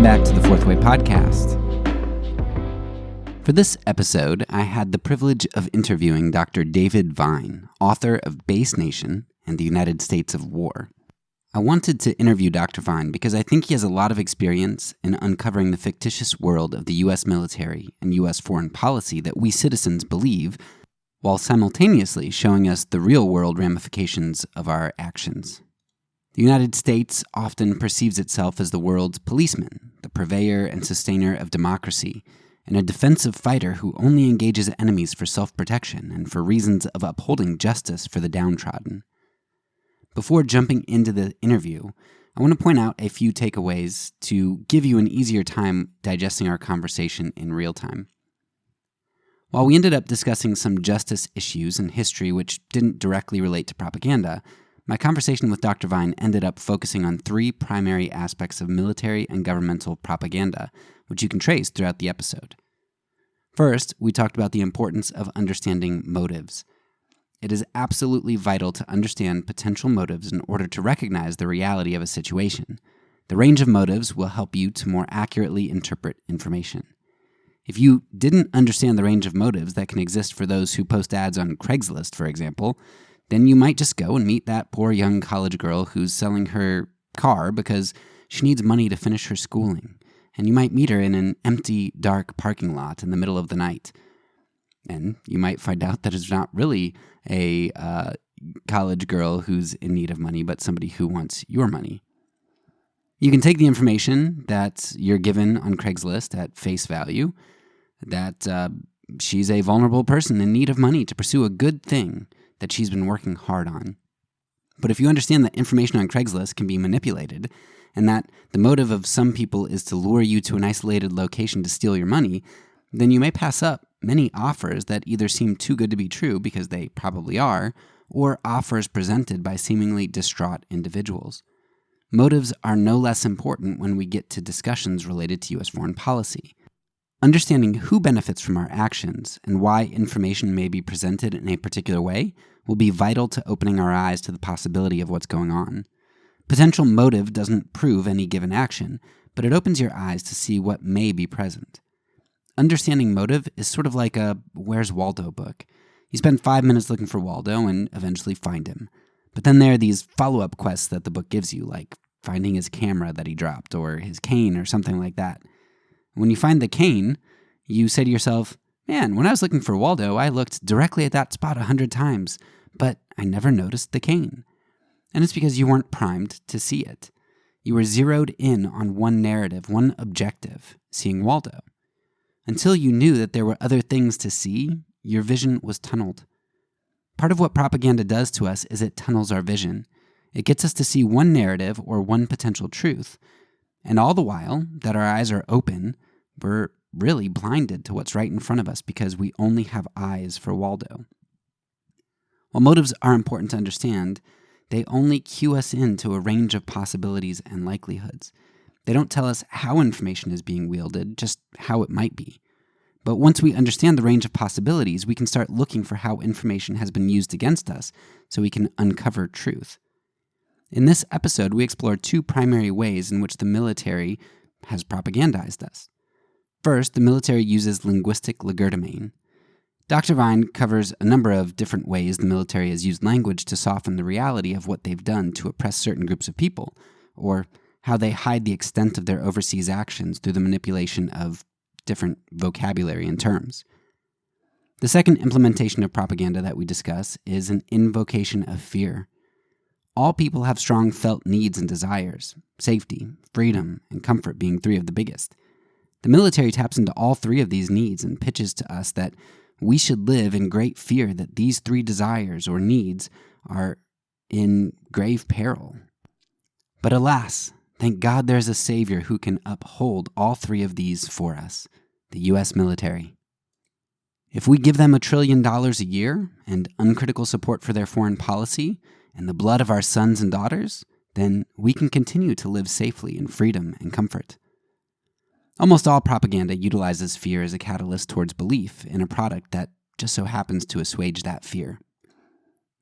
Welcome back to the Fourth Way Podcast. For this episode, I had the privilege of interviewing Dr. David Vine, author of Base Nation and the United States of War. I wanted to interview Dr. Vine because I think he has a lot of experience in uncovering the fictitious world of the U.S. military and U.S. foreign policy that we citizens believe, while simultaneously showing us the real-world ramifications of our actions. The United States often perceives itself as the world's policeman, the purveyor and sustainer of democracy, and a defensive fighter who only engages enemies for self-protection and for reasons of upholding justice for the downtrodden. Before jumping into the interview, I want to point out a few takeaways to give you an easier time digesting our conversation in real time. While we ended up discussing some justice issues and history which didn't directly relate to propaganda, my conversation with Dr. Vine ended up focusing on three primary aspects of military and governmental propaganda, which you can trace throughout the episode. First, we talked about the importance of understanding motives. It is absolutely vital to understand potential motives in order to recognize the reality of a situation. The range of motives will help you to more accurately interpret information. If you didn't understand the range of motives that can exist for those who post ads on Craigslist, for example, then you might just go and meet that poor young college girl who's selling her car because she needs money to finish her schooling. And you might meet her in an empty, dark parking lot in the middle of the night. And you might find out that it's not really a college girl who's in need of money, but somebody who wants your money. You can take the information that you're given on Craigslist at face value, that she's a vulnerable person in need of money to pursue a good thing that she's been working hard on. But if you understand that information on Craigslist can be manipulated, and that the motive of some people is to lure you to an isolated location to steal your money, then you may pass up many offers that either seem too good to be true, because they probably are, or offers presented by seemingly distraught individuals. Motives are no less important when we get to discussions related to U.S. foreign policy. Understanding who benefits from our actions and why information may be presented in a particular way will be vital to opening our eyes to the possibility of what's going on. Potential motive doesn't prove any given action, but it opens your eyes to see what may be present. Understanding motive is sort of like a Where's Waldo book. You spend 5 minutes looking for Waldo and eventually find him. But then there are these follow-up quests that the book gives you, like finding his camera that he dropped, or his cane, or something like that. When you find the cane, you say to yourself, man, when I was looking for Waldo, I looked directly at that spot 100 times, but I never noticed the cane. And it's because you weren't primed to see it. You were zeroed in on one narrative, one objective, seeing Waldo. Until you knew that there were other things to see, your vision was tunneled. Part of what propaganda does to us is it tunnels our vision. It gets us to see one narrative or one potential truth, and all the while that our eyes are open, we're really blinded to what's right in front of us because we only have eyes for Waldo. While motives are important to understand, they only cue us into a range of possibilities and likelihoods. They don't tell us how information is being wielded, just how it might be. But once we understand the range of possibilities, we can start looking for how information has been used against us so we can uncover truth. In this episode, we explore two primary ways in which the military has propagandized us. First, the military uses linguistic legerdemain. Dr. Vine covers a number of different ways the military has used language to soften the reality of what they've done to oppress certain groups of people, or how they hide the extent of their overseas actions through the manipulation of different vocabulary and terms. The second implementation of propaganda that we discuss is an invocation of fear. All people have strong felt needs and desires, safety, freedom, and comfort being three of the biggest. The military taps into all three of these needs and pitches to us that we should live in great fear that these three desires or needs are in grave peril. But alas, thank God there's a savior who can uphold all three of these for us, the U.S. military. If we give them $1 trillion a year and uncritical support for their foreign policy and the blood of our sons and daughters, then we can continue to live safely in freedom and comfort. Almost all propaganda utilizes fear as a catalyst towards belief in a product that just so happens to assuage that fear.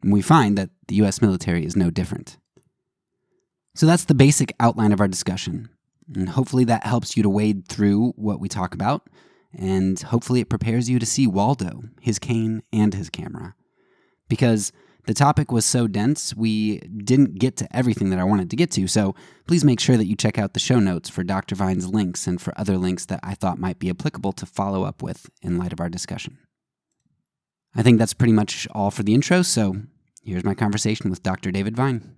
And we find that the U.S. military is no different. So that's the basic outline of our discussion. And hopefully that helps you to wade through what we talk about, and hopefully it prepares you to see Waldo, his cane, and his camera. Because the topic was so dense, we didn't get to everything that I wanted to get to, so please make sure that you check out the show notes for Dr. Vine's links and for other links that I thought might be applicable to follow up with in light of our discussion. I think that's pretty much all for the intro, so here's my conversation with Dr. David Vine.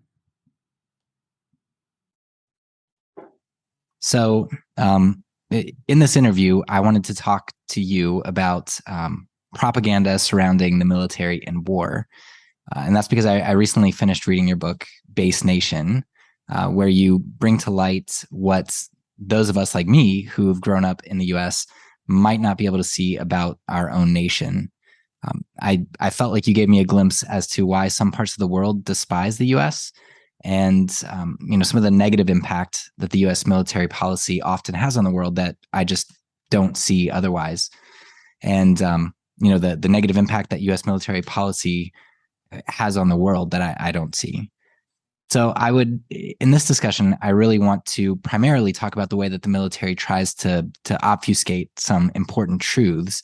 So, in this interview, I wanted to talk to you about propaganda surrounding the military and war. And that's because I recently finished reading your book, Base Nation, where you bring to light what those of us like me who have grown up in the U.S. might not be able to see about our own nation. I felt like you gave me a glimpse as to why some parts of the world despise the U.S., and some of the negative impact that the U.S. military policy often has on the world that I just don't see otherwise. And the negative impact that U.S. military policy has on the world that I don't see. So in this discussion, I really want to primarily talk about the way that the military tries to obfuscate some important truths.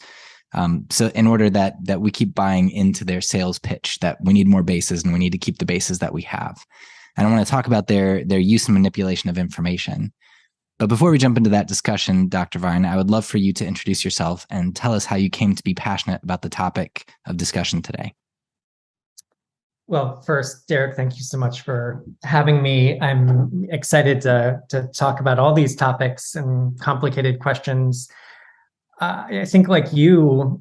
So in order that we keep buying into their sales pitch that we need more bases and we need to keep the bases that we have. And I want to talk about their use and manipulation of information. But before we jump into that discussion, Dr. Vine, I would love for you to introduce yourself and tell us how you came to be passionate about the topic of discussion today. Well, first, Derek, thank you so much for having me. I'm excited to talk about all these topics and complicated questions. I think like you,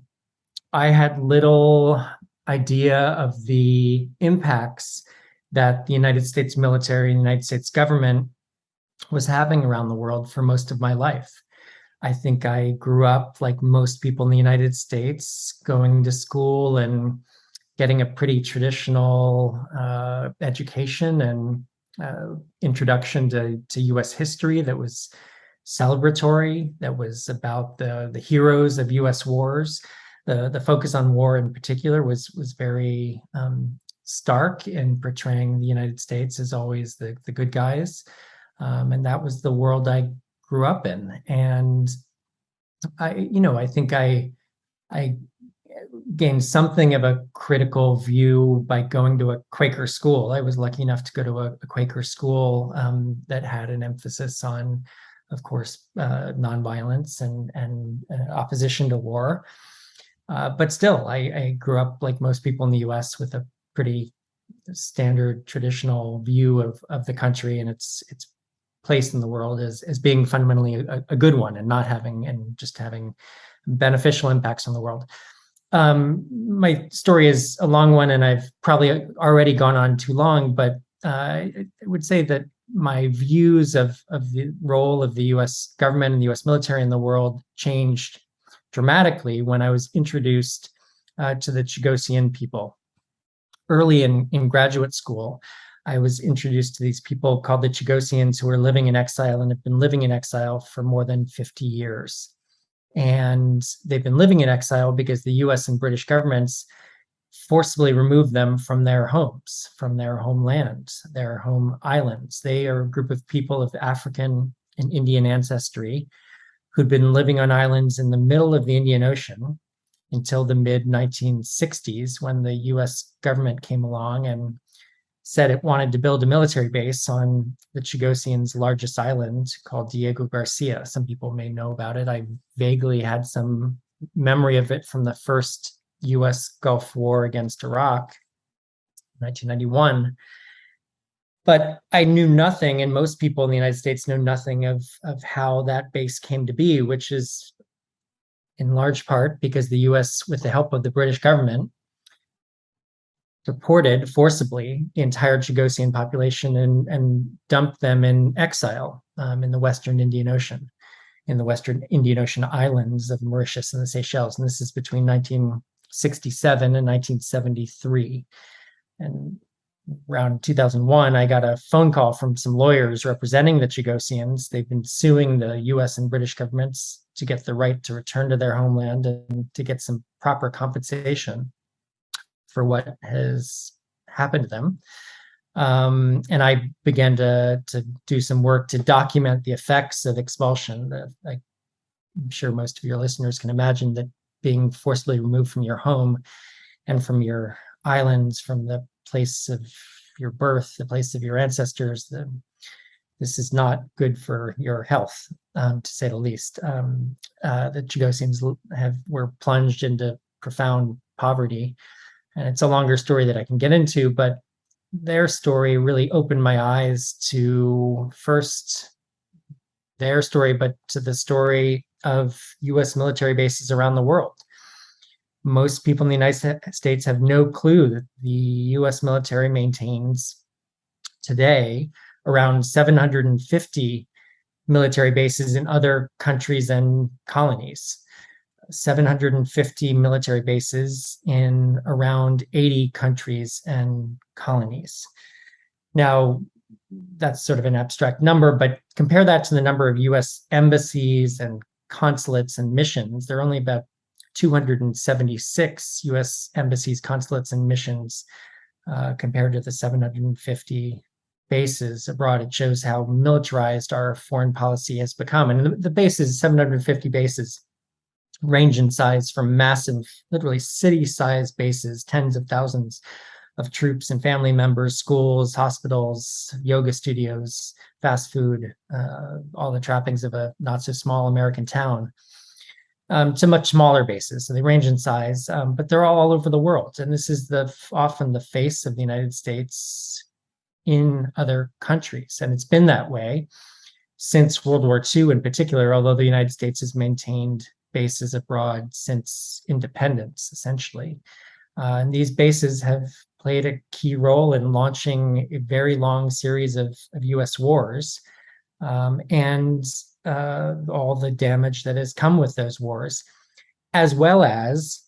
I had little idea of the impacts that the United States military and the United States government was having around the world for most of my life. I think I grew up like most people in the United States, going to school and getting a pretty traditional education and introduction to U.S. history that was celebratory, that was about the heroes of U.S. wars. The focus on war in particular was very stark in portraying the United States as always the good guys. And that was the world I grew up in. And I think I gained something of a critical view by going to a Quaker school. I was lucky enough to go to a Quaker school that had an emphasis on, of course, nonviolence and opposition to war. But still, I grew up like most people in the U.S. with a pretty standard traditional view of the country and its place in the world as being fundamentally a good one and just having beneficial impacts on the world. My story is a long one and I've probably already gone on too long, but I would say that my views of the role of the U.S. government and the U.S. military in the world changed dramatically when I was introduced to the Chagossian people. Early in graduate school, I was introduced to these people called the Chagossians who were living in exile and have been living in exile for more than 50 years. And they've been living in exile because the US and British governments forcibly removed them from their homes, from their homeland, their home islands. They are a group of people of African and Indian ancestry who'd been living on islands in the middle of the Indian Ocean until the mid-1960s, when the US government came along and said it wanted to build a military base on the Chagossians' largest island called Diego Garcia. Some people may know about it. I vaguely had some memory of it from the first US Gulf War against Iraq, 1991. But I knew nothing, and most people in the United States know nothing of how that base came to be, which is in large part because the US, with the help of the British government, deported forcibly the entire Chagossian population and dumped them in exile in the Western Indian Ocean, in the Western Indian Ocean islands of Mauritius and the Seychelles. And this is between 1967 and 1973. And around 2001, I got a phone call from some lawyers representing the Chagossians. They've been suing the US and British governments to get the right to return to their homeland and to get some proper compensation for what has happened to them. And I began to do some work to document the effects of expulsion. I'm sure most of your listeners can imagine that being forcibly removed from your home and from your islands, from the place of your birth, the place of your ancestors, this is not good for your health, to say the least. The Chagossians were plunged into profound poverty, and it's a longer story that I can get into, but their story really opened my eyes to first their story, but to the story of U.S. military bases around the world. Most people in the United States have no clue that the U.S. military maintains today around 750 military bases in other countries and colonies. 750 military bases in around 80 countries and colonies. Now, that's sort of an abstract number, but compare that to the number of US embassies and consulates and missions. There are only about 276 US embassies, consulates, and missions compared to the 750 bases abroad. It shows how militarized our foreign policy has become. And the bases, 750 bases, range in size from massive, literally city-sized bases, tens of thousands of troops and family members, schools, hospitals, yoga studios, fast food, all the trappings of a not so small American town, to much smaller bases. So they range in size, but they're all over the world. And this is often the face of the United States in other countries. And it's been that way since World War II in particular, although the United States has maintained bases abroad since independence, essentially. And these bases have played a key role in launching a very long series of US wars, and all the damage that has come with those wars, as well as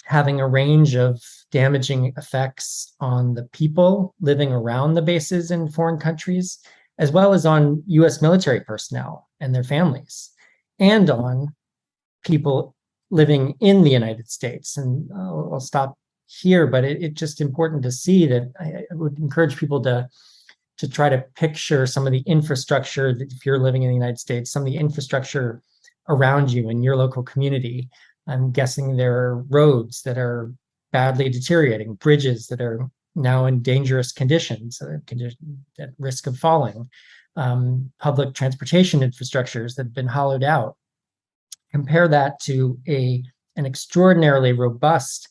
having a range of damaging effects on the people living around the bases in foreign countries, as well as on US military personnel and their families, and on people living in the United States. And I'll stop here, but it's just important to see that I would encourage people to try to picture some of the infrastructure that, if you're living in the United States, some of the infrastructure around you in your local community. I'm guessing there are roads that are badly deteriorating, bridges that are now in dangerous conditions, at risk of falling, public transportation infrastructures that have been hollowed out. Compare that to an extraordinarily robust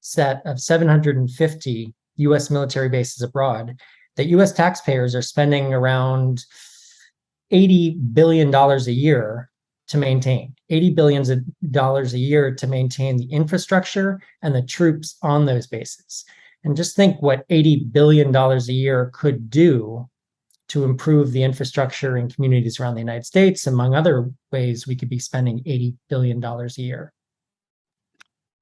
set of 750 US military bases abroad that US taxpayers are spending around $80 billion a year to maintain. $80 billion a year to maintain the infrastructure and the troops on those bases. And just think what $80 billion a year could do to improve the infrastructure in communities around the United States. Among other ways, we could be spending $80 billion a year.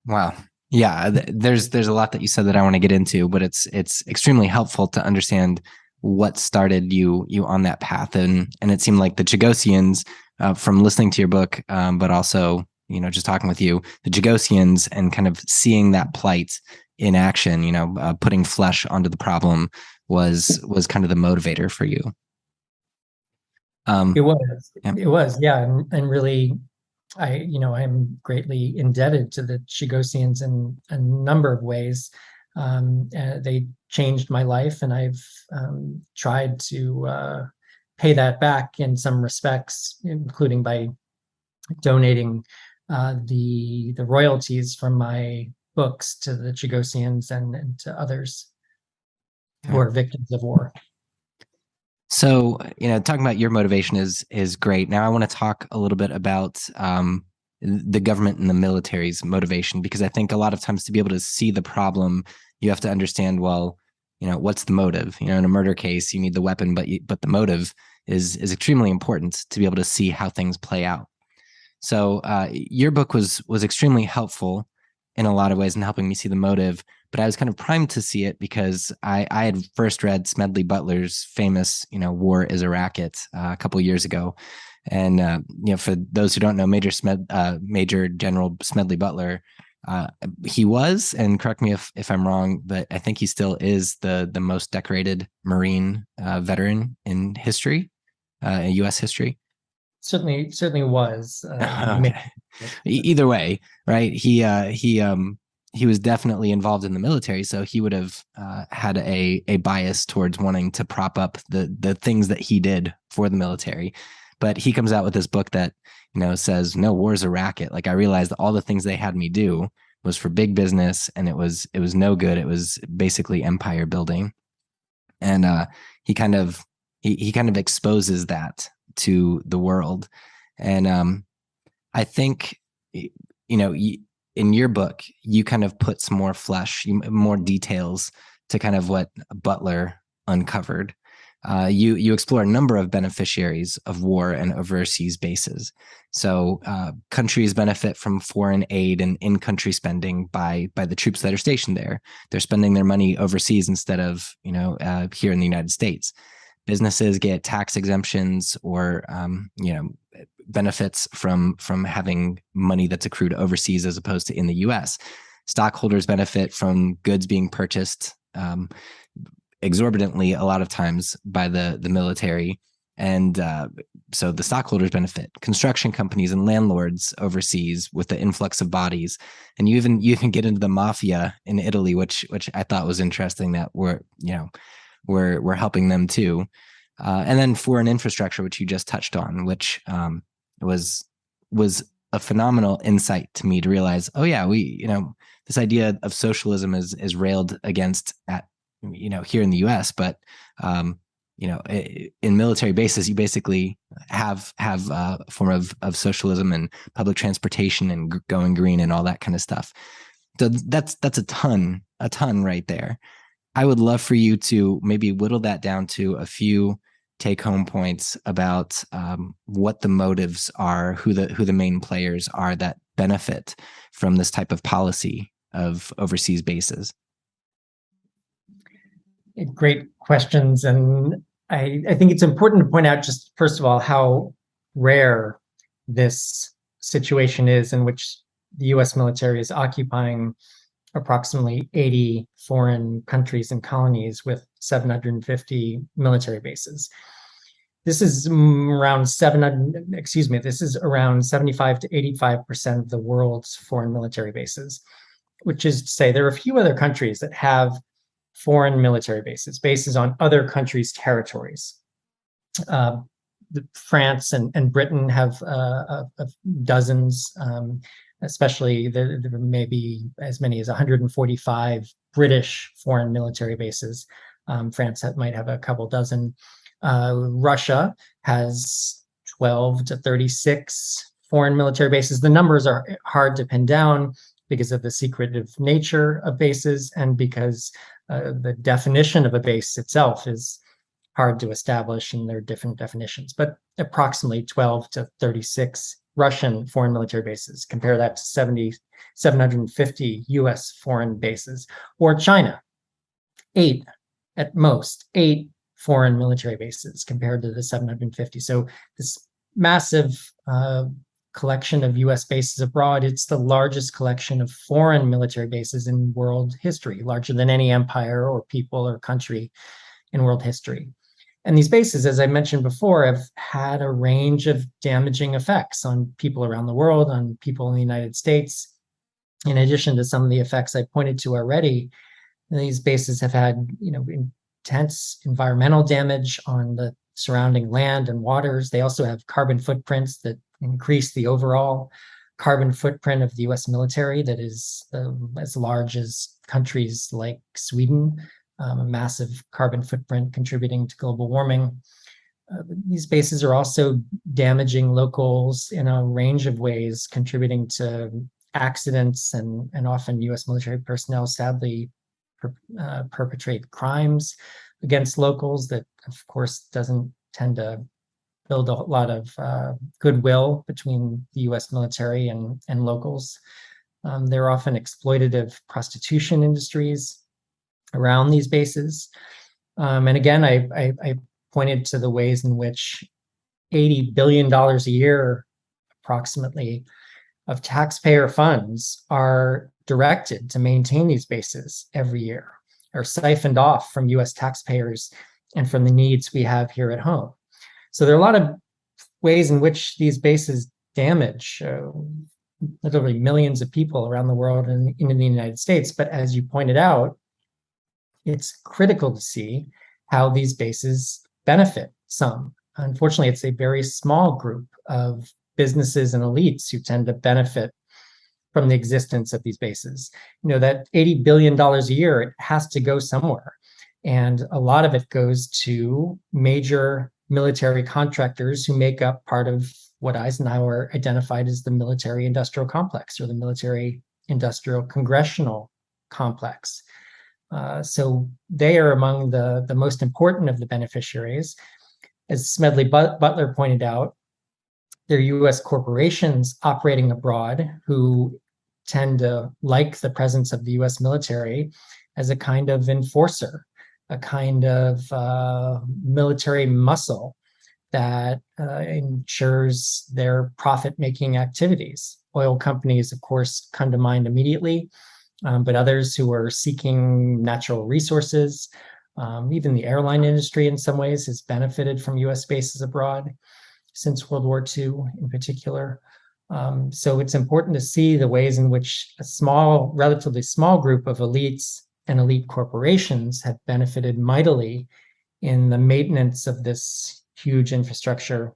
Wow. Yeah, there's a lot that you said that I want to get into, but it's extremely helpful to understand what started you on that path. And it seemed like the Chagossians, from listening to your book, but also, just talking with you, the Chagossians and kind of seeing that plight in action, putting flesh onto the problem was kind of the motivator for you. It was, yeah. And really, I'm greatly indebted to the Chagossians in a number of ways. They changed my life, and I've tried to pay that back in some respects, including by donating the royalties from my books to the Chagossians and to others who are victims of war. So, talking about your motivation is great. Now I want to talk a little bit about the government and the military's motivation, because I think a lot of times to be able to see the problem, you have to understand, well, what's the motive? In a murder case, you need the weapon, but the motive is extremely important to be able to see how things play out. So your book was extremely helpful in a lot of ways in helping me see the motive, but I was kind of primed to see it because I had first read Smedley Butler's famous, War is a Racket a couple of years ago. And, for those who don't know, Major General Smedley Butler He was, and correct me if I'm wrong, but I think he still is the most decorated Marine veteran in history, in U.S. history. Certainly was. Okay. Either way, right? He was definitely involved in the military, so he would have had a bias towards wanting to prop up the things that he did for the military. But he comes out with this book that says, no, war's a racket. Like, I realized that all the things they had me do was for big business, and it was no good. It was basically empire building. And he kind of exposes that to the world. And I think, in your book, you kind of put some more flesh, more details to kind of what Butler uncovered. You explore a number of beneficiaries of war and overseas bases. So countries benefit from foreign aid and in-country spending by the troops that are stationed there. They're spending their money overseas instead of here in the United States. Businesses get tax exemptions or benefits from having money that's accrued overseas as opposed to in the U.S. Stockholders benefit from goods being purchased exorbitantly a lot of times by the military, and so the stockholders benefit. Construction companies and landlords overseas with the influx of bodies, and you even get into the mafia in Italy, which I thought was interesting, that we're helping them too. And then foreign infrastructure, which you just touched on, which was a phenomenal insight to me to realize, oh yeah, this idea of socialism is railed against at here in the US, but in military bases, you basically have a form of socialism and public transportation and going green and all that kind of stuff. So that's a ton right there. I would love for you to maybe whittle that down to a few take-home points about what the motives are, who the main players are that benefit from this type of policy of overseas bases. Great questions. And I think it's important to point out, just first of all, how rare this situation is, in which the US military is occupying approximately 80 foreign countries and colonies with 750 military bases. This is around 75 to 85% of the world's foreign military bases, which is to say there are a few other countries that have foreign military bases on other countries' territories. France and Britain have dozens, especially there may be as many as 145 British foreign military bases. France might have a couple dozen. Russia has 12 to 36 foreign military bases. The numbers are hard to pin down because of the secretive nature of bases, and because the definition of a base itself is hard to establish, and there are different definitions. But approximately 12 to 36 Russian foreign military bases. Compare that to 750 US foreign bases. Or China, 8 at most, 8 foreign military bases compared to the 750. So this massive collection of US bases abroad, it's the largest collection of foreign military bases in world history, larger than any empire or people or country in world history. And these bases, as I mentioned before, have had a range of damaging effects on people around the world, on people in the United States. In addition to some of the effects I pointed to already, these bases have had, intense environmental damage on the surrounding land and waters. They also have carbon footprints that increase the overall carbon footprint of the US military, that is as large as countries like Sweden, a massive carbon footprint contributing to global warming. These bases are also damaging locals in a range of ways, contributing to accidents, and often US military personnel sadly perpetrate crimes against locals that, of course, doesn't tend to build a lot of goodwill between the US military and locals. There are often exploitative prostitution industries around these bases. And again, I pointed to the ways in which $80 billion a year, approximately, of taxpayer funds are directed to maintain these bases every year, are siphoned off from US taxpayers and from the needs we have here at home. So there are a lot of ways in which these bases damage literally millions of people around the world and in the United States. But as you pointed out, it's critical to see how these bases benefit some. Unfortunately, it's a very small group of businesses and elites who tend to benefit from the existence of these bases. You know, that $80 billion a year, it has to go somewhere. And a lot of it goes to major military contractors who make up part of what Eisenhower identified as the military industrial complex, or the military industrial congressional complex. So they are among the most important of the beneficiaries. As Smedley Butler pointed out, they're US corporations operating abroad who tend to like the presence of the US military as a kind of enforcer, a kind of military muscle that ensures their profit-making activities. Oil companies, of course, come to mind immediately, but others who are seeking natural resources, even the airline industry in some ways has benefited from US bases abroad since World War II in particular. So it's important to see the ways in which a small, relatively small group of elites and elite corporations have benefited mightily in the maintenance of this huge infrastructure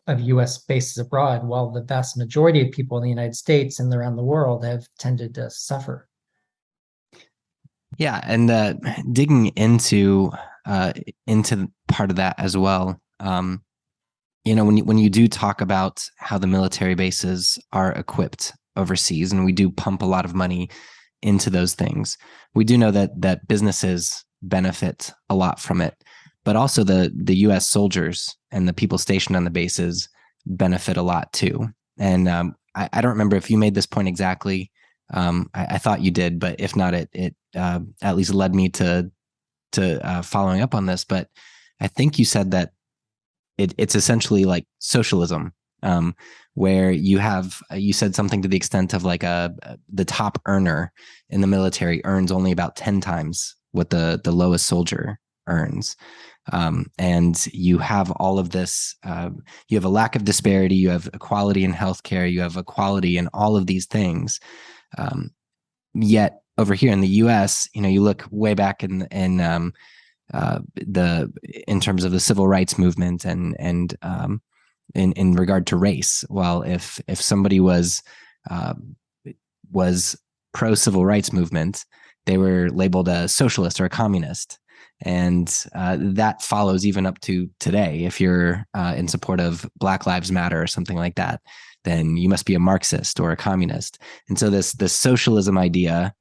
of US bases abroad, while the vast majority of people in the United States and around the world have tended to suffer. Yeah, and digging into part of that as well. You know, when you do talk about how the military bases are equipped overseas, and we do pump a lot of money into those things, we do know that businesses benefit a lot from it, but also the U.S. soldiers and the people stationed on the bases benefit a lot too. And I don't remember if you made this point exactly. I thought you did, but if not, it at least led me to following up on this. But I think you said that it's essentially like socialism, where you said something to the extent of like the top earner in the military earns only about 10 times what the lowest soldier earns. And you have all of this, you have a lack of disparity, you have equality in healthcare, you have equality in all of these things. Yet over here in the US, you know, you look way back in terms of the civil rights movement and in regard to race. Well, if somebody was pro civil rights movement, they were labeled a socialist or a communist. And that follows even up to today. If you're in support of Black Lives Matter or something like that, then you must be a Marxist or a communist. And so this socialism idea,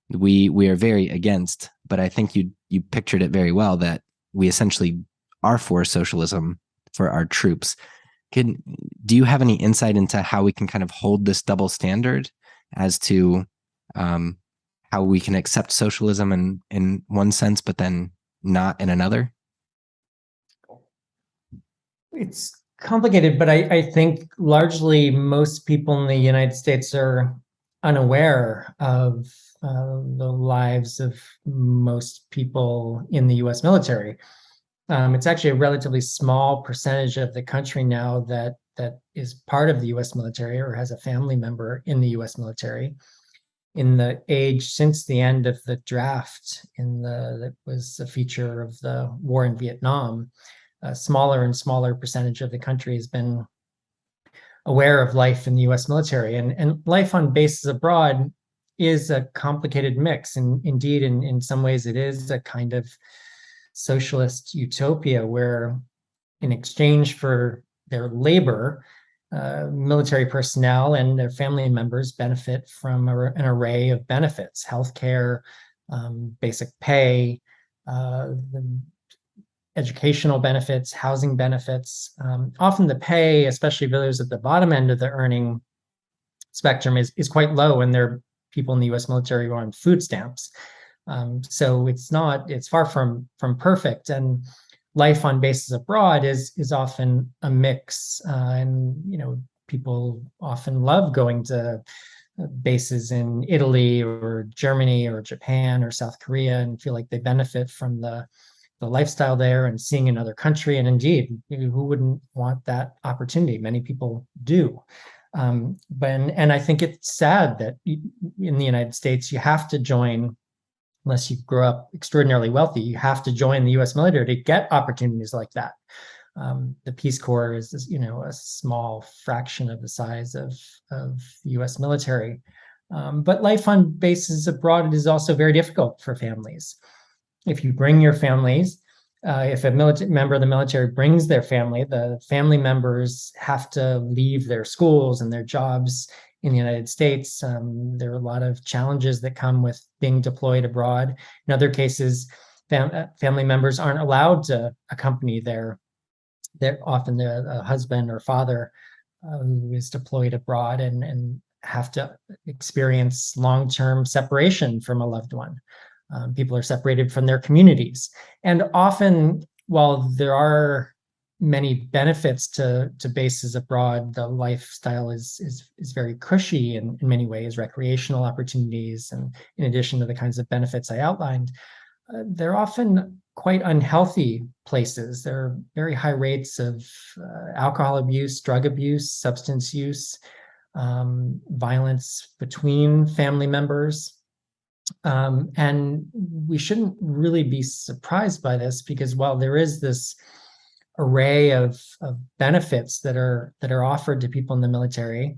we are very against, but I think you pictured it very well, that we essentially are for socialism for our troops. Do you have any insight into how we can kind of hold this double standard as to how we can accept socialism in one sense, but then not in another? It's complicated, but I think largely most people in the United States are unaware of the lives of most people in the US military. It's actually a relatively small percentage of the country now that is part of the US military or has a family member in the US military. In the age since the end of the draft, that was a feature of the war in Vietnam, a smaller and smaller percentage of the country has been aware of life in the US military. And life on bases abroad is a complicated mix. And indeed, in some ways, it is a kind of socialist utopia where, in exchange for their labor, military personnel and their family members benefit from an array of benefits: healthcare, basic pay, educational benefits, housing benefits. Often the pay, especially for those at the bottom end of the earning spectrum, is quite low, and there are people in the US military who are on food stamps. So it's far from perfect. And life on bases abroad is often a mix. And, you know, People often love going to bases in Italy or Germany or Japan or South Korea and feel like they benefit from the lifestyle there and seeing another country. And indeed, who wouldn't want that opportunity? Many people do. And I think it's sad that in the United States, you have to join, unless you grow up extraordinarily wealthy, you have to join the US military to get opportunities like that. The Peace Corps is, a small fraction of the size of the US military. But life on bases abroad is also very difficult for families. If you bring your families, if a member of the military brings their family, the family members have to leave their schools and their jobs in the United States. There are a lot of challenges that come with being deployed abroad. In other cases, family members aren't allowed to accompany their often the husband or father who is deployed abroad and have to experience long-term separation from a loved one. People are separated from their communities. And often, while there are many benefits to bases abroad, the lifestyle is very cushy in many ways, recreational opportunities, and in addition to the kinds of benefits I outlined, they're often quite unhealthy places. There are very high rates of alcohol abuse, drug abuse, substance use, violence between family members. And we shouldn't really be surprised by this, because while there is this array of benefits that are offered to people in the military,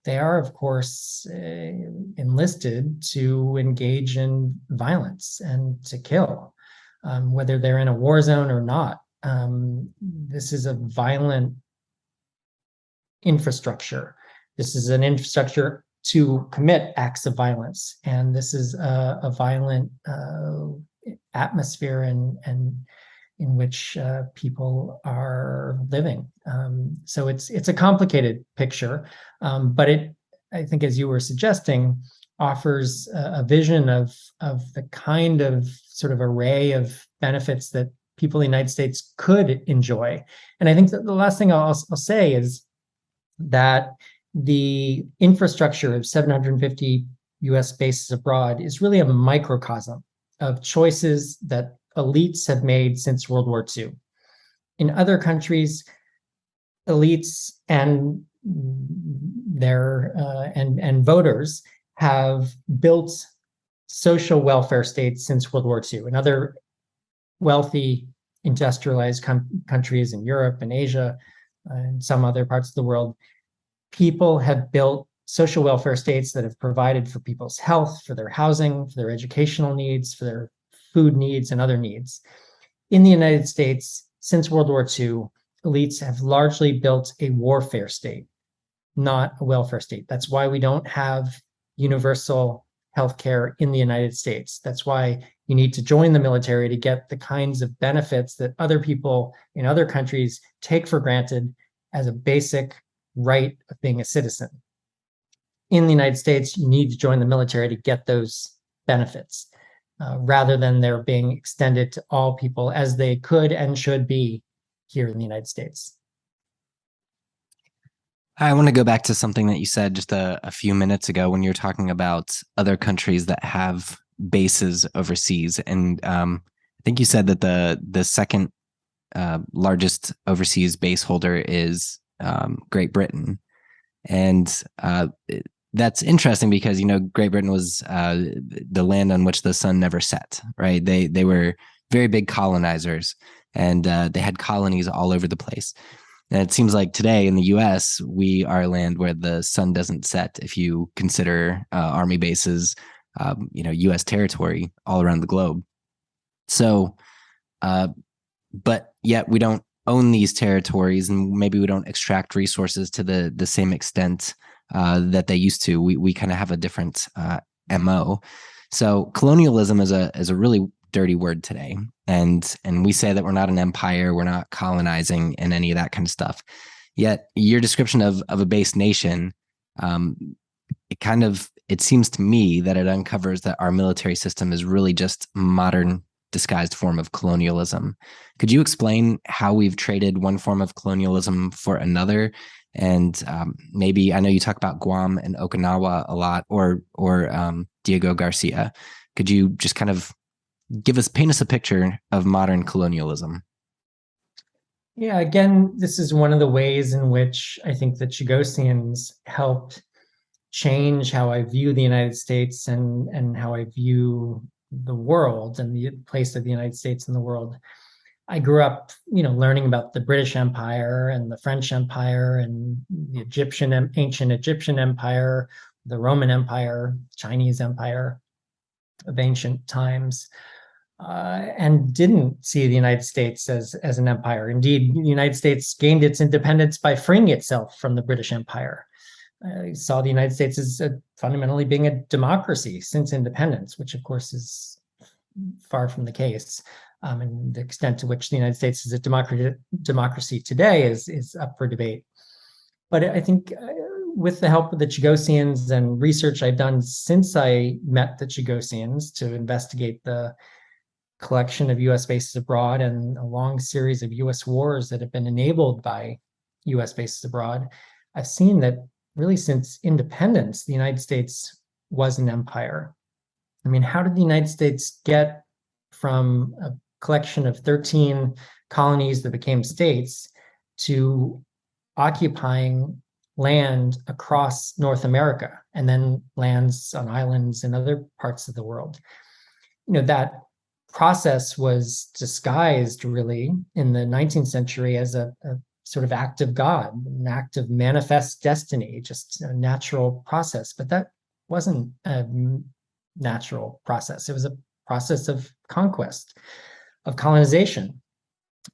they are, of course, enlisted to engage in violence and to kill, whether they're in a war zone or not. This is a violent infrastructure. This is an infrastructure to commit acts of violence, and this is a violent atmosphere and in which people are living. So it's a complicated picture, but I think, as you were suggesting, offers a vision of the kind of sort of array of benefits that people in the United States could enjoy. And I think that the last thing I'll say is that the infrastructure of 750 US bases abroad is really a microcosm of choices that elites have made since World War II. In other countries, elites and their and voters have built social welfare states since World War II. In other wealthy, industrialized countries in Europe and Asia and some other parts of the world, people have built social welfare states that have provided for people's health, for their housing, for their educational needs, for their food needs, and other needs. In the United States, since World War II, elites have largely built a warfare state, not a welfare state. That's why we don't have universal healthcare in the United States. That's why you need to join the military to get the kinds of benefits that other people in other countries take for granted as a basic right of being a citizen. In the United States, you need to join the military to get those benefits, rather than they're being extended to all people as they could and should be here in the United States. I want to go back to something that you said just a few minutes ago when you were talking about other countries that have bases overseas. And I think you said that the second largest overseas base holder is Great Britain. And that's interesting because, Great Britain was the land on which the sun never set, right? They were very big colonizers, and they had colonies all over the place. And it seems like today in the U.S., we are a land where the sun doesn't set if you consider army bases, U.S. territory all around the globe. So, but yet we don't own these territories, and maybe we don't extract resources to the same extent that they used to. We kind of have a different MO. So colonialism is a really dirty word today, and we say that we're not an empire, we're not colonizing, and any of that kind of stuff. Yet your description of a base nation, it seems to me that it uncovers that our military system is really just modern disguised form of colonialism. Could you explain how we've traded one form of colonialism for another, And maybe, I know you talk about Guam and Okinawa a lot, or Diego Garcia. Could you just kind of paint us a picture of modern colonialism? Yeah, again, this is one of the ways in which I think the Chagossians helped change how I view the United States and how I view the world and the place of the United States in the world. I grew up, learning about the British Empire and the French Empire and the ancient Egyptian Empire, the Roman Empire, Chinese Empire of ancient times. And didn't see the United States as an empire. Indeed, the United States gained its independence by freeing itself from the British Empire. Saw the United States as fundamentally being a democracy since independence, which of course is far from the case. And the extent to which the United States is a democracy today is up for debate. But I think with the help of the Chagossians and research I've done since I met the Chagossians to investigate the collection of U.S. bases abroad and a long series of U.S. wars that have been enabled by U.S. bases abroad, I've seen that really since independence, the United States was an empire. I mean, how did the United States get from a collection of 13 colonies that became states to occupying land across North America and then lands on islands in other parts of the world? That process was disguised really in the 19th century as a sort of act of God, an act of manifest destiny, just a natural process. But that wasn't a natural process. It was a process of conquest, of colonization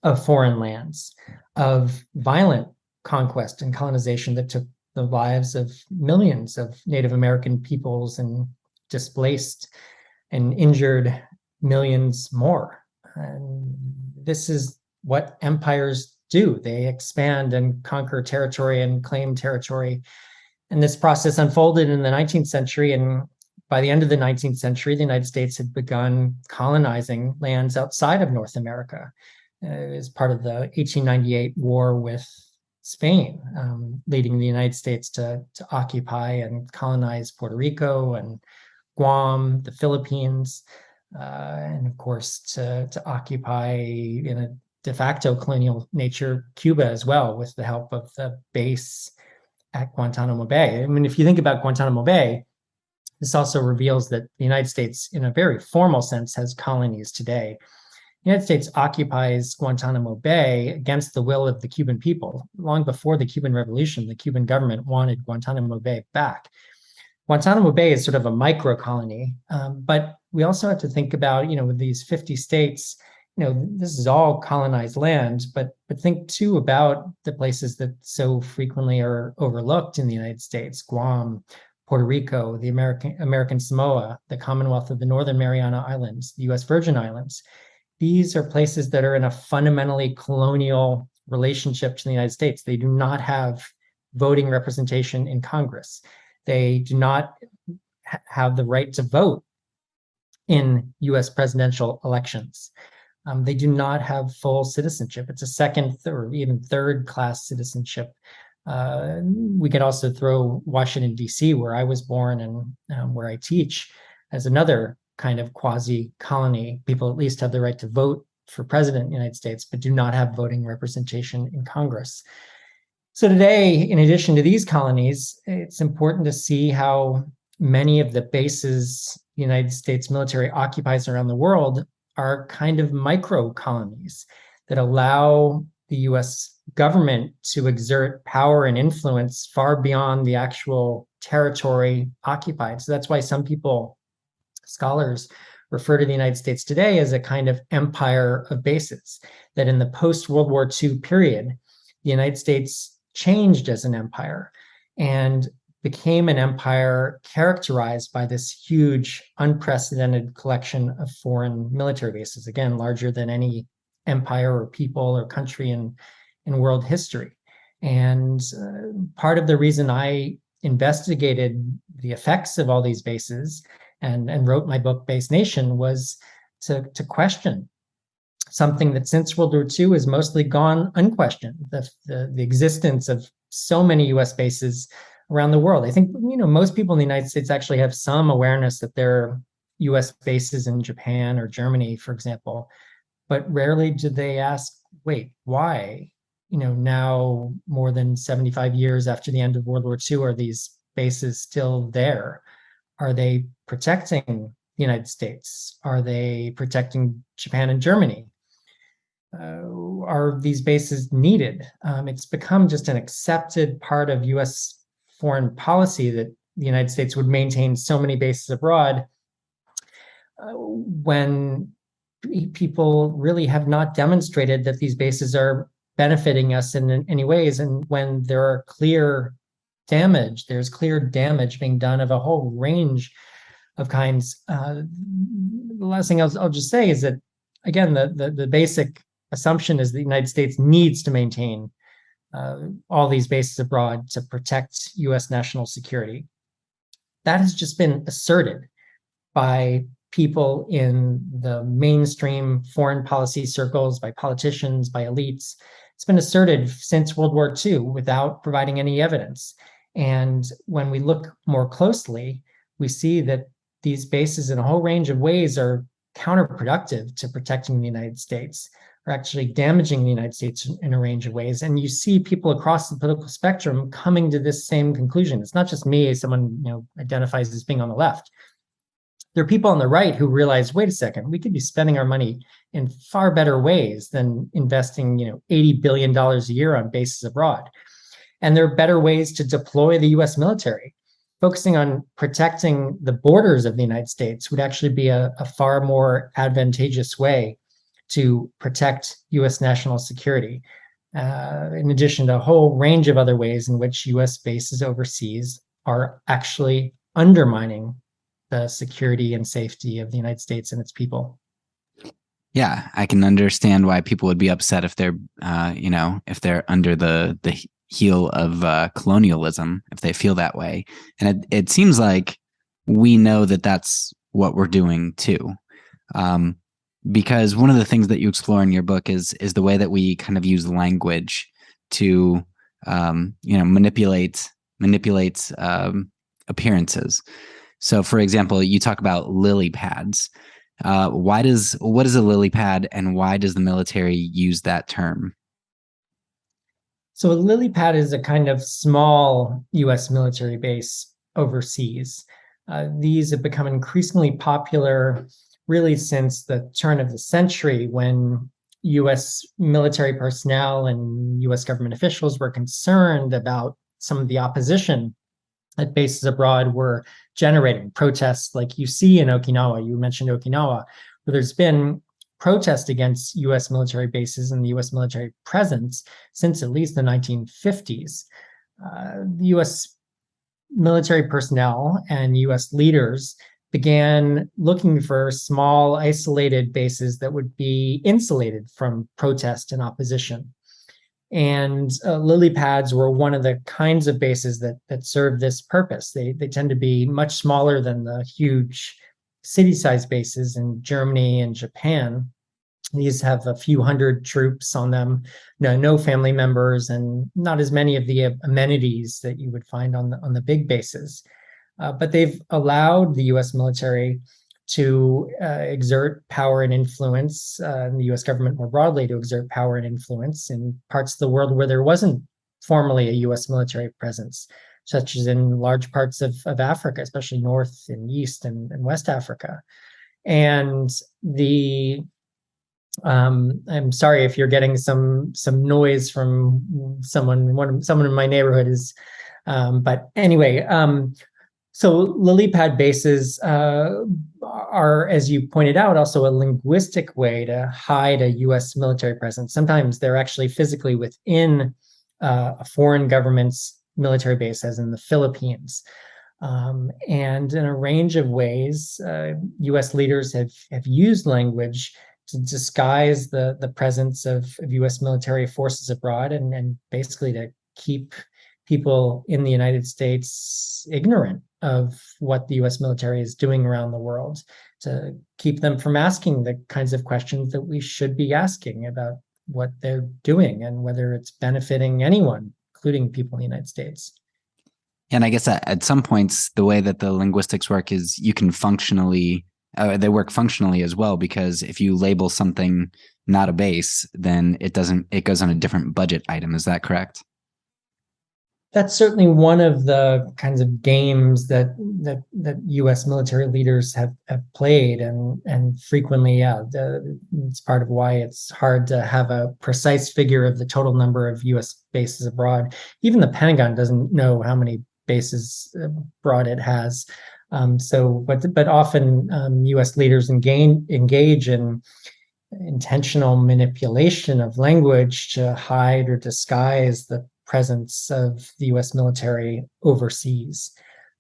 of foreign lands, of violent conquest and colonization that took the lives of millions of Native American peoples and displaced and injured millions more. And this is what empires do. They expand and conquer territory and claim territory. And this process unfolded in the 19th century. And by the end of the 19th century, the United States had begun colonizing lands outside of North America as part of the 1898 war with Spain, leading the United States to occupy and colonize Puerto Rico and Guam, the Philippines, and of course to occupy in a de facto colonial nature Cuba as well, with the help of the base at Guantanamo Bay. I mean, if you think about Guantanamo Bay, this also reveals that the United States, in a very formal sense, has colonies today. The United States occupies Guantanamo Bay against the will of the Cuban people. Long before the Cuban Revolution, the Cuban government wanted Guantanamo Bay back. Guantanamo Bay is sort of a micro colony, but we also have to think about, with these 50 states, this is all colonized land, but think too about the places that so frequently are overlooked in the United States: Guam, Puerto Rico, the American Samoa, the Commonwealth of the Northern Mariana Islands, the U.S. Virgin Islands. These are places that are in a fundamentally colonial relationship to the United States. They do not have voting representation in Congress. They do not have the right to vote in U.S. presidential elections. They do not have full citizenship. It's a second or even third class citizenship. We could also throw Washington, D.C., where I was born and where I teach, as another kind of quasi-colony. People at least have the right to vote for president in the United States, but do not have voting representation in Congress. So today, in addition to these colonies, it's important to see how many of the bases the United States military occupies around the world are kind of micro colonies that allow the US government to exert power and influence far beyond the actual territory occupied. So that's why some people, scholars, refer to the United States today as a kind of empire of bases, that in the post-World War II period, the United States changed as an empire and became an empire characterized by this huge, unprecedented collection of foreign military bases, again, larger than any empire or people or country in world history. And part of the reason I investigated the effects of all these bases and wrote my book, Base Nation, was to question something that since World War II has mostly gone unquestioned, the existence of so many US bases around the world. I think, most people in the United States actually have some awareness that there are US bases in Japan or Germany, for example, but rarely do they ask, wait, why? Now more than 75 years after the end of World War II, are these bases still there? Are they protecting the United States? Are they protecting Japan and Germany? Are these bases needed? It's become just an accepted part of US foreign policy that the United States would maintain so many bases abroad when people really have not demonstrated that these bases are benefiting us in any ways, and when there's clear damage being done of a whole range of kinds. The last thing I'll just say is that, again, the basic assumption is the United States needs to maintain all these bases abroad to protect US national security. That has just been asserted by people in the mainstream foreign policy circles, by politicians, by elites. It's been asserted since World War II without providing any evidence. And when we look more closely, we see that these bases in a whole range of ways are counterproductive to protecting the United States, are actually damaging the United States in a range of ways. And you see people across the political spectrum coming to this same conclusion. It's not just me, as someone identifies as being on the left. There are people on the right who realize, wait a second, we could be spending our money in far better ways than investing, $80 billion a year on bases abroad. And there are better ways to deploy the US military. Focusing on protecting the borders of the United States would actually be a far more advantageous way to protect US national security, in addition to a whole range of other ways in which US bases overseas are actually undermining the security and safety of the United States and its people. Yeah, I can understand why people would be upset if they're, if they're under the heel of colonialism, if they feel that way. And it seems like we know that that's what we're doing too. Because one of the things that you explore in your book is the way that we kind of use language to, manipulate appearances. So, for example, you talk about lily pads. What is a lily pad, and why does the military use that term? So a lily pad is a kind of small US military base overseas. These have become increasingly popular really since the turn of the century, when US military personnel and US government officials were concerned about some of the opposition that bases abroad were generating. Protests like you see in Okinawa, you mentioned Okinawa, where there's been protest against US military bases and the US military presence since at least the 1950s. The US military personnel and US leaders began looking for small, isolated bases that would be insulated from protest and opposition. And lily pads were one of the kinds of bases that serve this purpose. They tend to be much smaller than the huge city-sized bases in Germany and Japan. These have a few hundred troops on them, no family members, and not as many of the amenities that you would find on the big bases. But they've allowed the US military to exert power and influence, and the US government more broadly to exert power and influence in parts of the world where there wasn't formerly a US military presence, such as in large parts of Africa, especially North and East and West Africa. And I'm sorry if you're getting some noise from someone in my neighborhood is, but anyway, so lily pad bases are, as you pointed out, also a linguistic way to hide a US military presence. Sometimes they're actually physically within a foreign government's military base, as in the Philippines. And in a range of ways, US leaders have used language to disguise the presence of US military forces abroad, and basically to keep people in the United States ignorant of what the US military is doing around the world, to keep them from asking the kinds of questions that we should be asking about what they're doing and whether it's benefiting anyone, including people in the United States. And I guess at some points, the way that the linguistics work is you can functionally, they work functionally as well, because if you label something not a base, then it goes on a different budget item. Is that correct? That's certainly one of the kinds of games that U.S. military leaders have played, and frequently, it's part of why it's hard to have a precise figure of the total number of U.S. bases abroad. Even the Pentagon doesn't know how many bases abroad it has. But often U.S. leaders engage in intentional manipulation of language to hide or disguise the presence of the U.S. military overseas.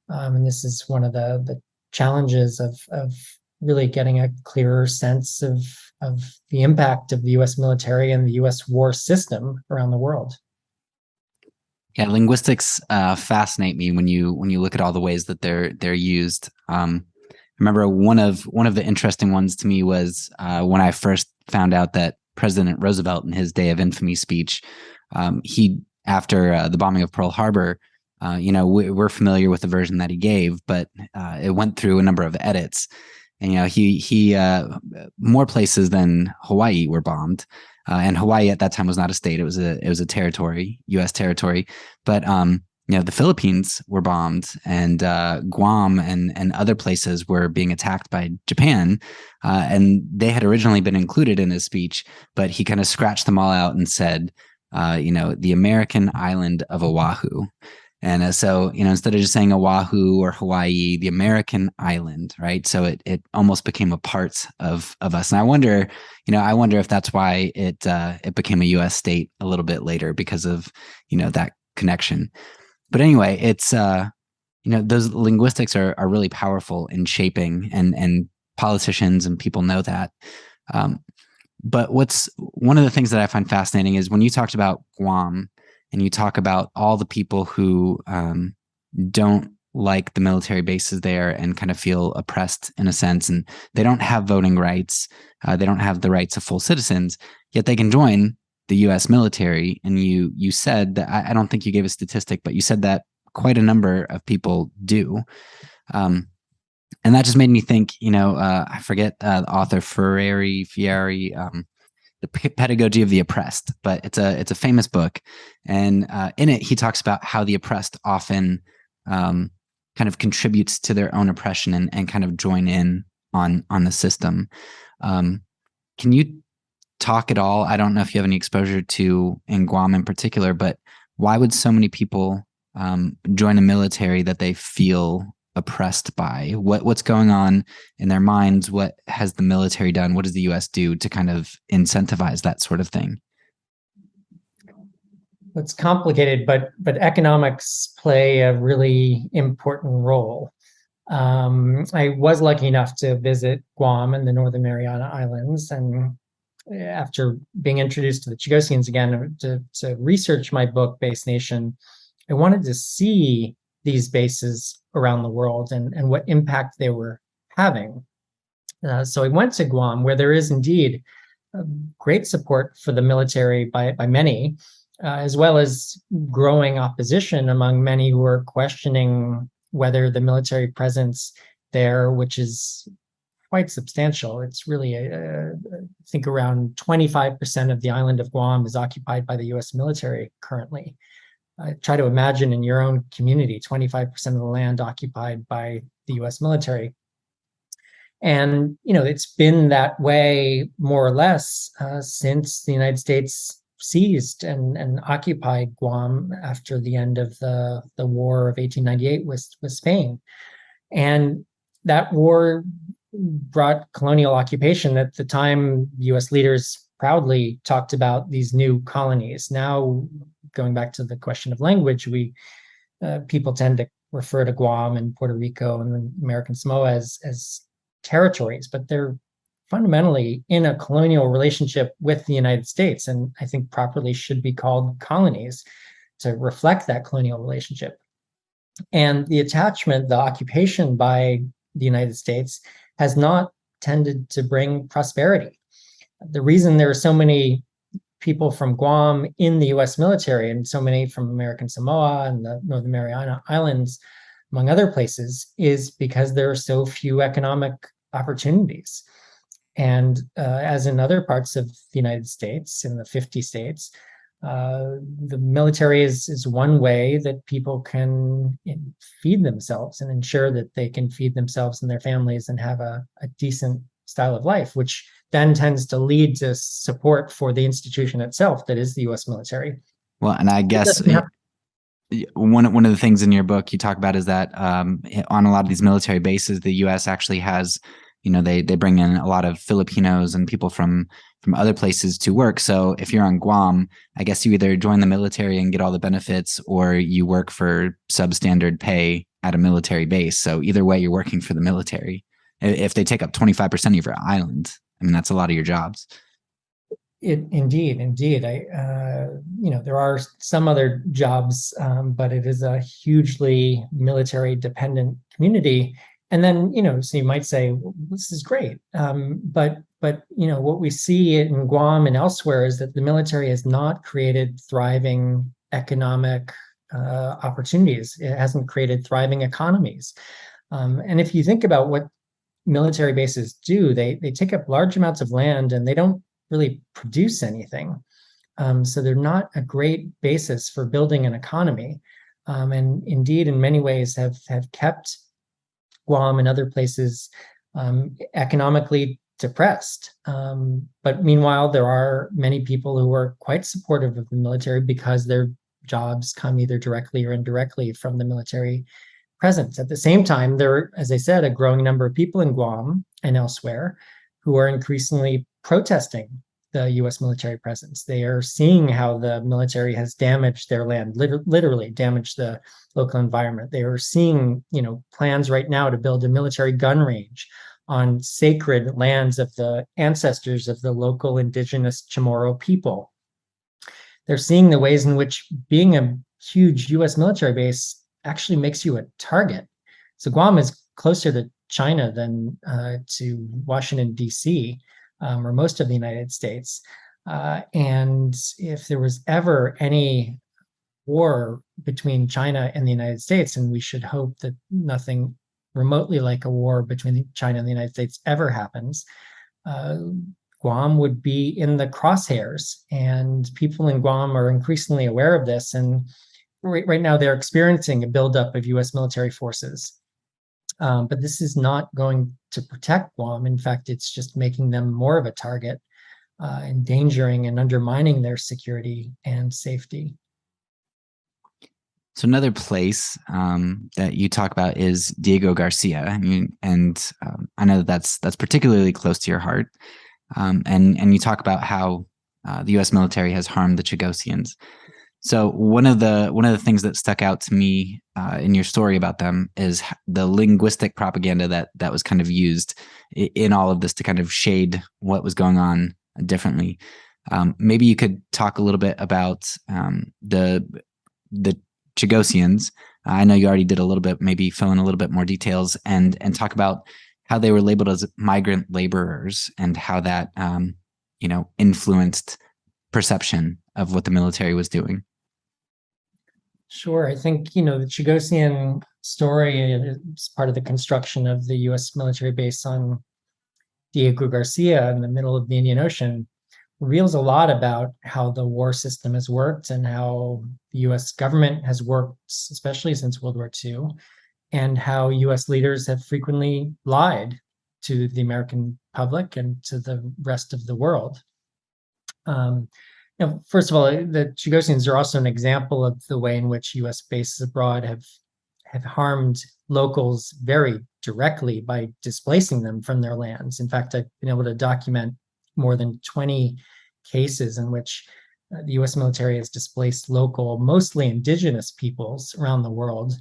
And this is one of the challenges of really getting a clearer sense of the impact of the U.S. military and the U.S. war system around the world. Yeah, linguistics fascinate me when you look at all the ways that they're used. I remember one of the interesting ones to me was when I first found out that President Roosevelt, in his Day of Infamy speech, he, after the bombing of Pearl Harbor, we're familiar with the version that he gave, but it went through a number of edits. And he more places than Hawaii were bombed, and Hawaii at that time was not a state; it was a territory, U.S. territory. But the Philippines were bombed, and Guam and other places were being attacked by Japan, and they had originally been included in his speech, but he kind of scratched them all out and said, the American island of Oahu. And so, instead of just saying Oahu or Hawaii, the American island, right? So it almost became a part of us. And I wonder if that's why it became a U.S. state a little bit later, because of, that connection. But anyway, it's, those linguistics are really powerful in shaping, and politicians and people know that. But one of the things that I find fascinating is when you talked about Guam, and you talk about all the people who don't like the military bases there and kind of feel oppressed in a sense, and they don't have voting rights, they don't have the rights of full citizens, yet they can join the U.S. military. And you said that, I don't think you gave a statistic, but you said that quite a number of people do. And that just made me think, I forget the author, Fieri, The Pedagogy of the Oppressed, but it's a famous book. And in it, he talks about how the oppressed often kind of contributes to their own oppression and kind of join in on the system. Can you talk at all? I don't know if you have any exposure to in Guam in particular, but why would so many people join a military that they feel oppressed by? What's going on in their minds? What has the military done? What does the U.S. do to kind of incentivize that sort of thing? It's complicated, but economics play a really important role. I was lucky enough to visit Guam and the Northern Mariana Islands, and after being introduced to the Chagossians again to research my book, Base Nation, I wanted to see these bases around the world and what impact they were having. So I went to Guam, where there is indeed great support for the military by many, as well as growing opposition among many who are questioning whether the military presence there, which is quite substantial. It's really, I think around 25% of the island of Guam is occupied by the U.S. military currently. Try to imagine in your own community, 25% of the land occupied by the U.S. military. And, it's been that way more or less since the United States seized and occupied Guam after the end of the War of 1898 with Spain. And that war brought colonial occupation. At the time, U.S. leaders proudly talked about these new colonies. Now, going back to the question of language, people tend to refer to Guam and Puerto Rico and the American Samoa as territories, but they're fundamentally in a colonial relationship with the United States, and I think properly should be called colonies to reflect that colonial relationship. And the attachment, the occupation by the United States has not tended to bring prosperity. The reason there are so many people from Guam in the US military, and so many from American Samoa and the Northern Mariana Islands, among other places, is because there are so few economic opportunities. And as in other parts of the United States, in the 50 states, the military is one way that people can feed themselves and ensure that they can feed themselves and their families and have a decent style of life, which then tends to lead to support for the institution itself, that is the US military. Well, and I guess one of the things in your book you talk about is that on a lot of these military bases, the US actually has, they bring in a lot of Filipinos and people from other places to work. So if you're on Guam, I guess you either join the military and get all the benefits, or you work for substandard pay at a military base. So either way, you're working for the military. If they take up 25% of your island, I mean, that's a lot of your jobs. Indeed. There are some other jobs, but it is a hugely military dependent community. And then, so you might say, well, this is great. But what we see in Guam and elsewhere is that the military has not created thriving economic opportunities. It hasn't created thriving economies. And if you think about what military bases do, they take up large amounts of land and they don't really produce anything. So they're not a great basis for building an economy. And indeed, in many ways, have kept Guam and other places economically depressed. But meanwhile, there are many people who are quite supportive of the military because their jobs come either directly or indirectly from the military presence. At the same time, there are, as I said, a growing number of people in Guam and elsewhere who are increasingly protesting the US military presence. They are seeing how the military has damaged their land, literally damaged the local environment. They are seeing, plans right now to build a military gun range on sacred lands of the ancestors of the local indigenous Chamorro people. They're seeing the ways in which being a huge US military base actually makes you a target. So Guam is closer to China than to Washington, D.C., or most of the United States. And if there was ever any war between China and the United States, and we should hope that nothing remotely like a war between China and the United States ever happens, Guam would be in the crosshairs. And people in Guam are increasingly aware of this. And right now they're experiencing a buildup of US military forces. But this is not going to protect Guam. In fact, it's just making them more of a target, endangering and undermining their security and safety. So another place that you talk about is Diego Garcia, and I know that's particularly close to your heart. And you talk about how the U.S. military has harmed the Chagossians. So one of the things that stuck out to me in your story about them is the linguistic propaganda that was kind of used in all of this to kind of shade what was going on differently. Maybe you could talk a little bit about the Chagossians. I know you already did a little bit, maybe fill in a little bit more details and talk about how they were labeled as migrant laborers and how that influenced perception of what the military was doing. Sure. I think, the Chagossian story is part of the construction of the U.S. military base on Diego Garcia in the middle of the Indian Ocean, reveals a lot about how the war system has worked and how the U.S. government has worked, especially since World War II, and how U.S. leaders have frequently lied to the American public and to the rest of the world. First of all, the Chagossians are also an example of the way in which U.S. bases abroad have harmed locals very directly by displacing them from their lands. In fact, I've been able to document more than 20 cases in which the U.S. military has displaced local, mostly indigenous peoples around the world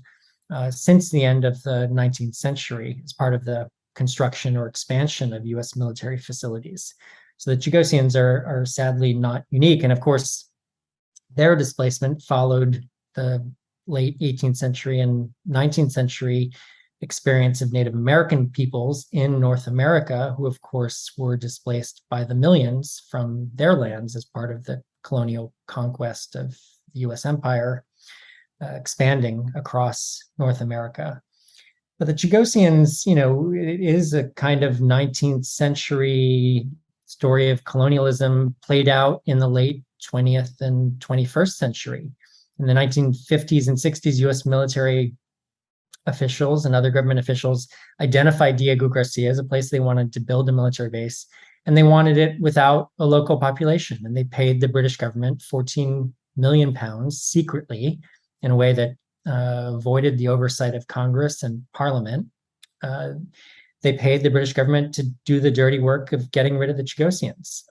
since the end of the 19th century as part of the construction or expansion of U.S. military facilities. So the Chagossians are sadly not unique. And of course, their displacement followed the late 18th century and 19th century experience of Native American peoples in North America, who of course were displaced by the millions from their lands as part of the colonial conquest of the US empire, expanding across North America. But the Chagossians, it is a kind of 19th century story of colonialism played out in the late 20th and 21st century. In the 1950s and 60s, US military officials and other government officials identified Diego Garcia as a place they wanted to build a military base, and they wanted it without a local population. And they paid the British government 14 million pounds secretly in a way that avoided the oversight of Congress and Parliament. They paid the British government to do the dirty work of getting rid of the Chagossians.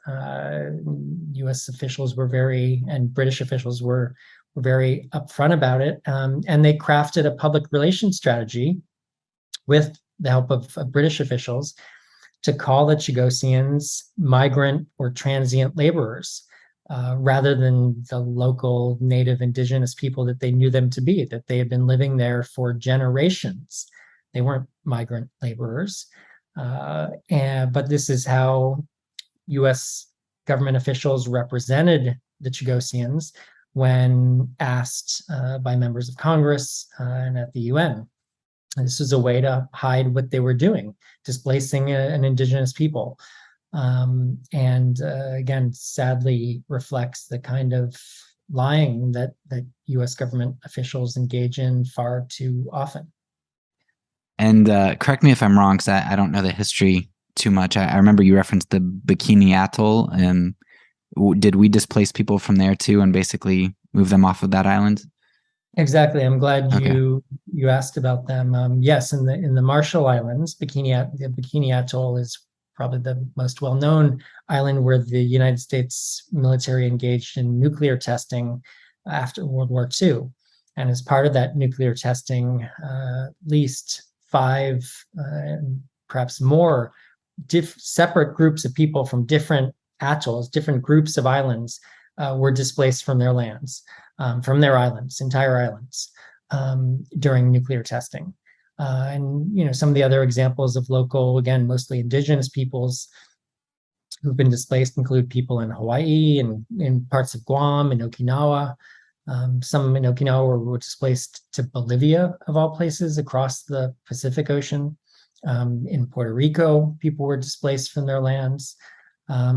US officials and British officials were very upfront about it. And they crafted a public relations strategy with the help of British officials to call the Chagossians migrant or transient laborers, rather than the local native indigenous people that they knew them to be, that they had been living there for generations. They weren't migrant laborers. But this is how US government officials represented the Chagossians when asked by members of Congress and at the UN. And this was a way to hide what they were doing, displacing an indigenous people. Again, sadly reflects the kind of lying that US government officials engage in far too often. And correct me if I'm wrong, because I don't know the history too much. I remember you referenced the Bikini Atoll. Did we displace people from there too and basically move them off of that island? Exactly. I'm glad you asked about them. Yes, in the Marshall Islands, the Bikini Atoll is probably the most well-known island where the United States military engaged in nuclear testing after World War II. And as part of that nuclear testing, at least 5, perhaps more, separate groups of people from different atolls, different groups of islands, were displaced from their lands, from their islands, entire islands, during nuclear testing. And some of the other examples of local, again, mostly indigenous peoples who've been displaced include people in Hawaii and in parts of Guam and Okinawa. Some in Okinawa were displaced to Bolivia, of all places, across the Pacific Ocean. In Puerto Rico, people were displaced from their lands.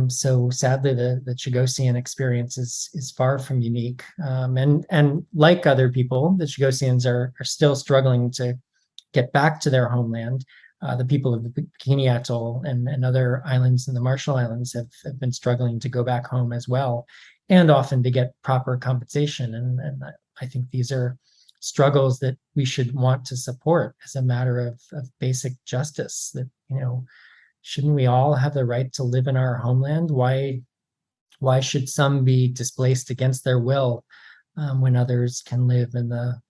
So sadly, the Chagossian experience is far from unique. And like other people, the Chagossians are still struggling to get back to their homeland. The people of the Bikini Atoll and other islands in the Marshall Islands have been struggling to go back home as well, and often to get proper compensation. And I think these are struggles that we should want to support as a matter of basic justice. That, shouldn't we all have the right to live in our homeland? Why should some be displaced against their will when others can live in the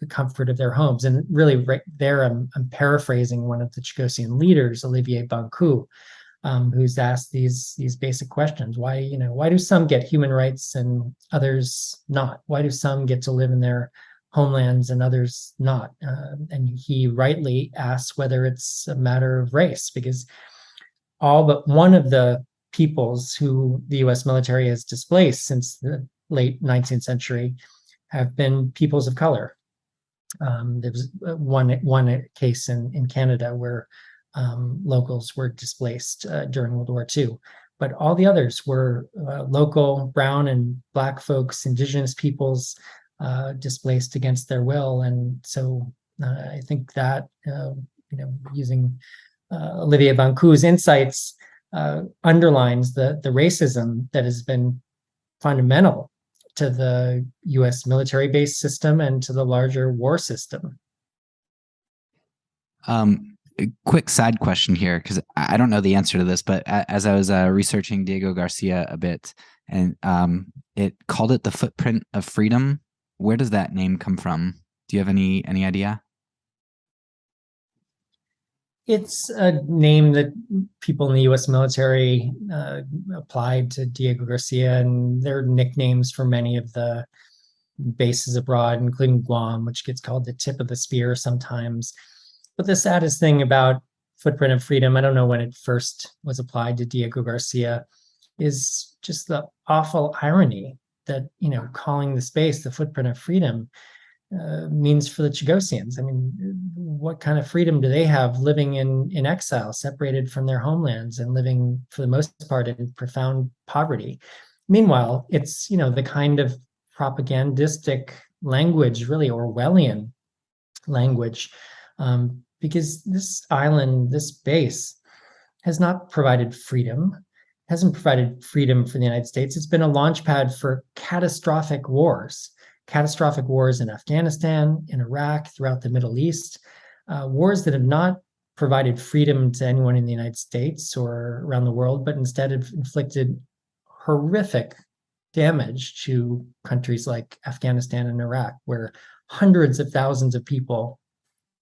comfort of their homes? And really, right there, I'm paraphrasing one of the Chagossian leaders, Olivier Bancoult, who's asked these basic questions. Why do some get human rights and others not? Why do some get to live in their homelands and others not? And he rightly asks whether it's a matter of race, because all but one of the peoples who the US military has displaced since the late 19th century have been peoples of color. There was one case in Canada where locals were displaced during World War II, but all the others were local brown and black folks, indigenous peoples, displaced against their will. And so I think that using Olivier Bancoult's insights underlines the racism that has been fundamental to the US military-based system and to the larger war system. A quick side question here, because I don't know the answer to this, but as I was researching Diego Garcia a bit, and it called it the footprint of freedom. Where does that name come from? Do you have any idea? It's a name that people in the US military applied to Diego Garcia, and they're nicknames for many of the bases abroad, including Guam, which gets called the tip of the spear sometimes. But the saddest thing about footprint of freedom, I don't know when it first was applied to Diego Garcia, is just the awful irony that, calling the space the footprint of freedom means for the Chagossians. I mean, what kind of freedom do they have living in exile, separated from their homelands and living, for the most part, in profound poverty? Meanwhile, it's, the kind of propagandistic language, really Orwellian language, because this island, this base, has not provided freedom, hasn't provided freedom for the United States. It's been a launch pad for catastrophic wars in Afghanistan, in Iraq, throughout the Middle East, wars that have not provided freedom to anyone in the United States or around the world, but instead have inflicted horrific damage to countries like Afghanistan and Iraq, where hundreds of thousands of people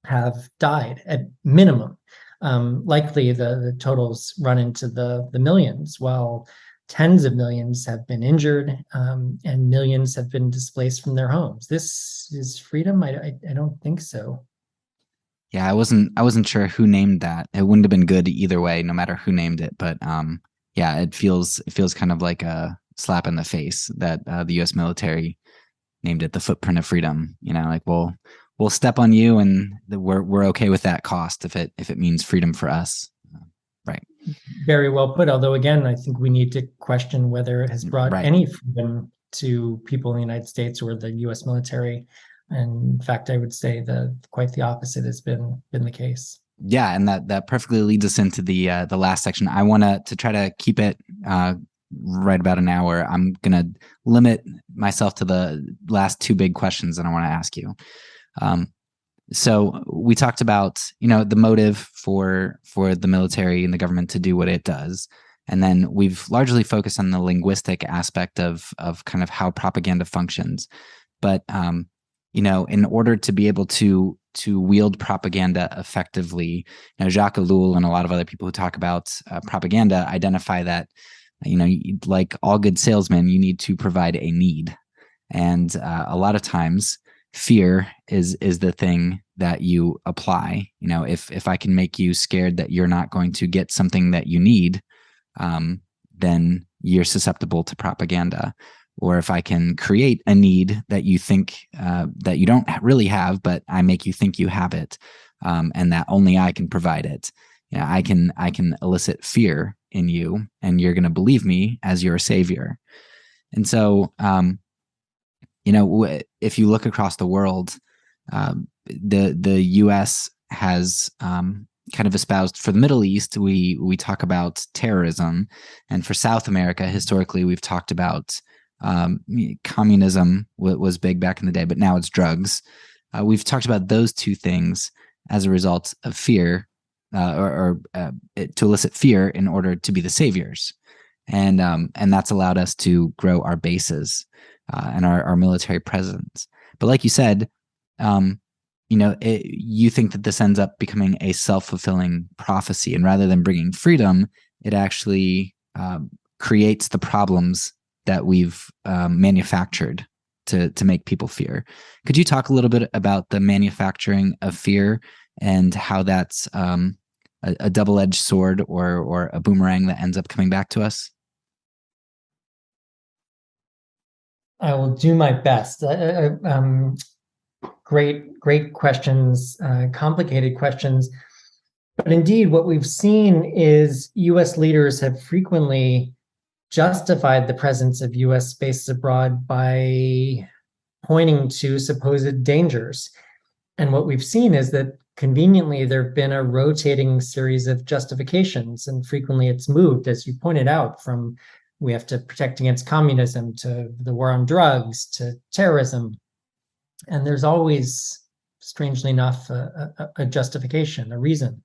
have died at minimum. Likely the totals run into the millions, while tens of millions have been injured, and millions have been displaced from their homes. This is freedom? I don't think so. Yeah, I wasn't sure who named that. It wouldn't have been good either way, no matter who named it. But yeah, it feels kind of like a slap in the face that the U.S. military named it the footprint of freedom. Like we'll step on you, and we're okay with that cost if it means freedom for us. Right. Very well put. Although again, I think we need to question whether it has brought any freedom to people in the United States or the U.S. military. And in fact, I would say that quite the opposite has been the case. Yeah, and that perfectly leads us into the last section. I want to try to keep it right about an hour. I'm gonna limit myself to the last two big questions that I want to ask you. So we talked about, the motive for the military and the government to do what it does. And then we've largely focused on the linguistic aspect of kind of how propaganda functions. But, in order to be able to wield propaganda effectively, Jacques Ellul and a lot of other people who talk about propaganda identify that, like all good salesmen, you need to provide a need. And a lot of times, fear is the thing that you apply. If I can make you scared that you're not going to get something that you need, then you're susceptible to propaganda. Or if I can create a need that you think that you don't really have, but I make you think you have it, and that only I can provide it. I can elicit fear in you, and you're going to believe me as your savior. And so, if you look across the world, the U.S. has kind of espoused, for the Middle East, we talk about terrorism, and for South America, historically, we've talked about communism was big back in the day, but now it's drugs. We've talked about those two things as a result of fear, or to elicit fear in order to be the saviors, and that's allowed us to grow our bases. And our military presence. But like you said, you think that this ends up becoming a self-fulfilling prophecy, and rather than bringing freedom, it actually creates the problems that we've manufactured to make people fear. Could you talk a little bit about the manufacturing of fear and how that's a double-edged sword or a boomerang that ends up coming back to us? I will do my best. Great questions, complicated questions. But indeed, what we've seen is U.S. leaders have frequently justified the presence of U.S. bases abroad by pointing to supposed dangers. And what we've seen is that conveniently, there have been a rotating series of justifications, and frequently it's moved, as you pointed out, from we have to protect against communism to the war on drugs to terrorism. And there's always, strangely enough, a justification, a reason.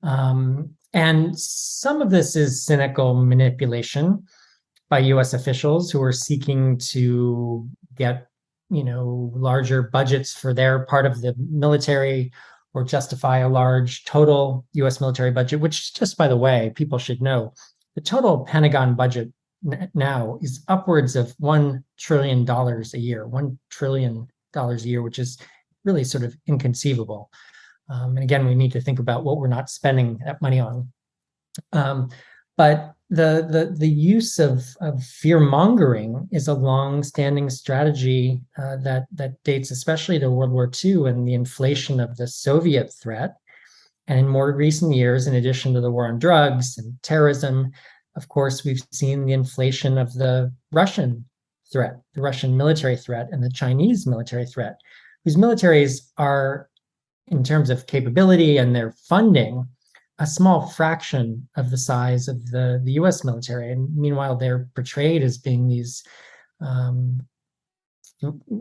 And some of this is cynical manipulation by US officials who are seeking to get, larger budgets for their part of the military, or justify a large total US military budget, which, just by the way, people should know, the total Pentagon budget now is upwards of $1 trillion a year, $1 trillion a year, which is really sort of inconceivable. And again, we need to think about what we're not spending that money on. But the use of fear mongering is a long-standing strategy that dates especially to World War II and the inflation of the Soviet threat. And in more recent years, in addition to the war on drugs and terrorism, of course, we've seen the inflation of the Russian threat, the Russian military threat, and the Chinese military threat, whose militaries are, in terms of capability and their funding, a small fraction of the size of the US military. And meanwhile, they're portrayed as being these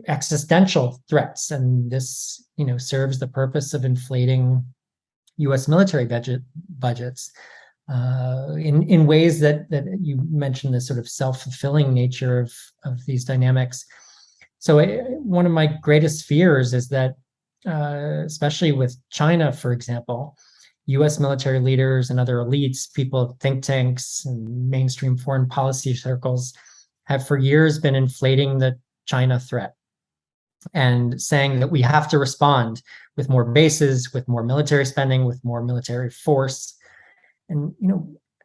existential threats. And this, serves the purpose of inflating US military budgets in ways that you mentioned, the sort of self-fulfilling nature of these dynamics. So one of my greatest fears is that, especially with China, for example, US military leaders and other elites, people, think tanks, and mainstream foreign policy circles have for years been inflating the China threat and saying that we have to respond with more bases, with more military spending, with more military force. And,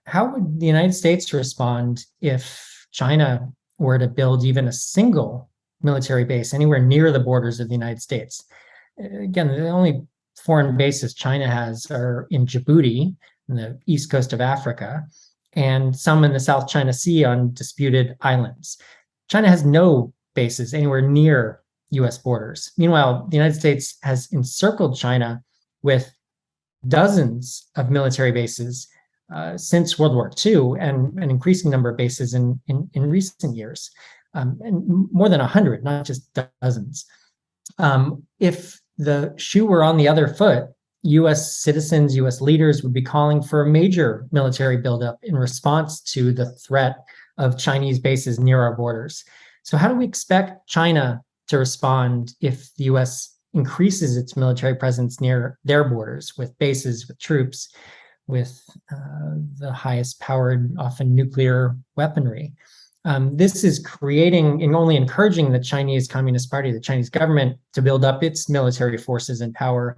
how would the United States respond if China were to build even a single military base anywhere near the borders of the United States? Again, the only foreign bases China has are in Djibouti, in the east coast of Africa, and some in the South China Sea on disputed islands. China has no bases anywhere near US borders. Meanwhile, the United States has encircled China with dozens of military bases since World War II, and an increasing number of bases in recent years, and more than 100, not just dozens. If the shoe were on the other foot, US citizens, US leaders would be calling for a major military buildup in response to the threat of Chinese bases near our borders. So how do we expect China to respond if the US increases its military presence near their borders with bases, with troops, with the highest powered, often nuclear weaponry? This is creating and only encouraging the Chinese Communist Party, the Chinese government, to build up its military forces and power,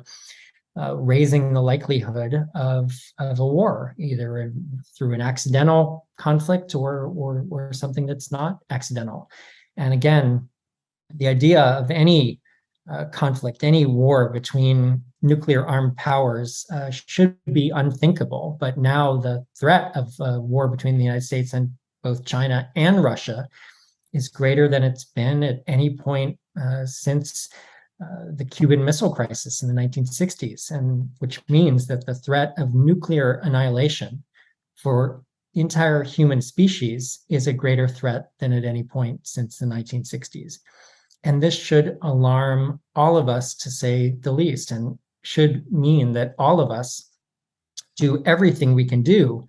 raising the likelihood of a war, either through an accidental conflict or something that's not accidental. And again, the idea of any conflict, any war between nuclear armed powers should be unthinkable. But now the threat of a war between the United States and both China and Russia is greater than it's been at any point since the Cuban Missile Crisis in the 1960s, and which means that the threat of nuclear annihilation for the entire human species is a greater threat than at any point since the 1960s. And this should alarm all of us, to say the least, and should mean that all of us do everything we can do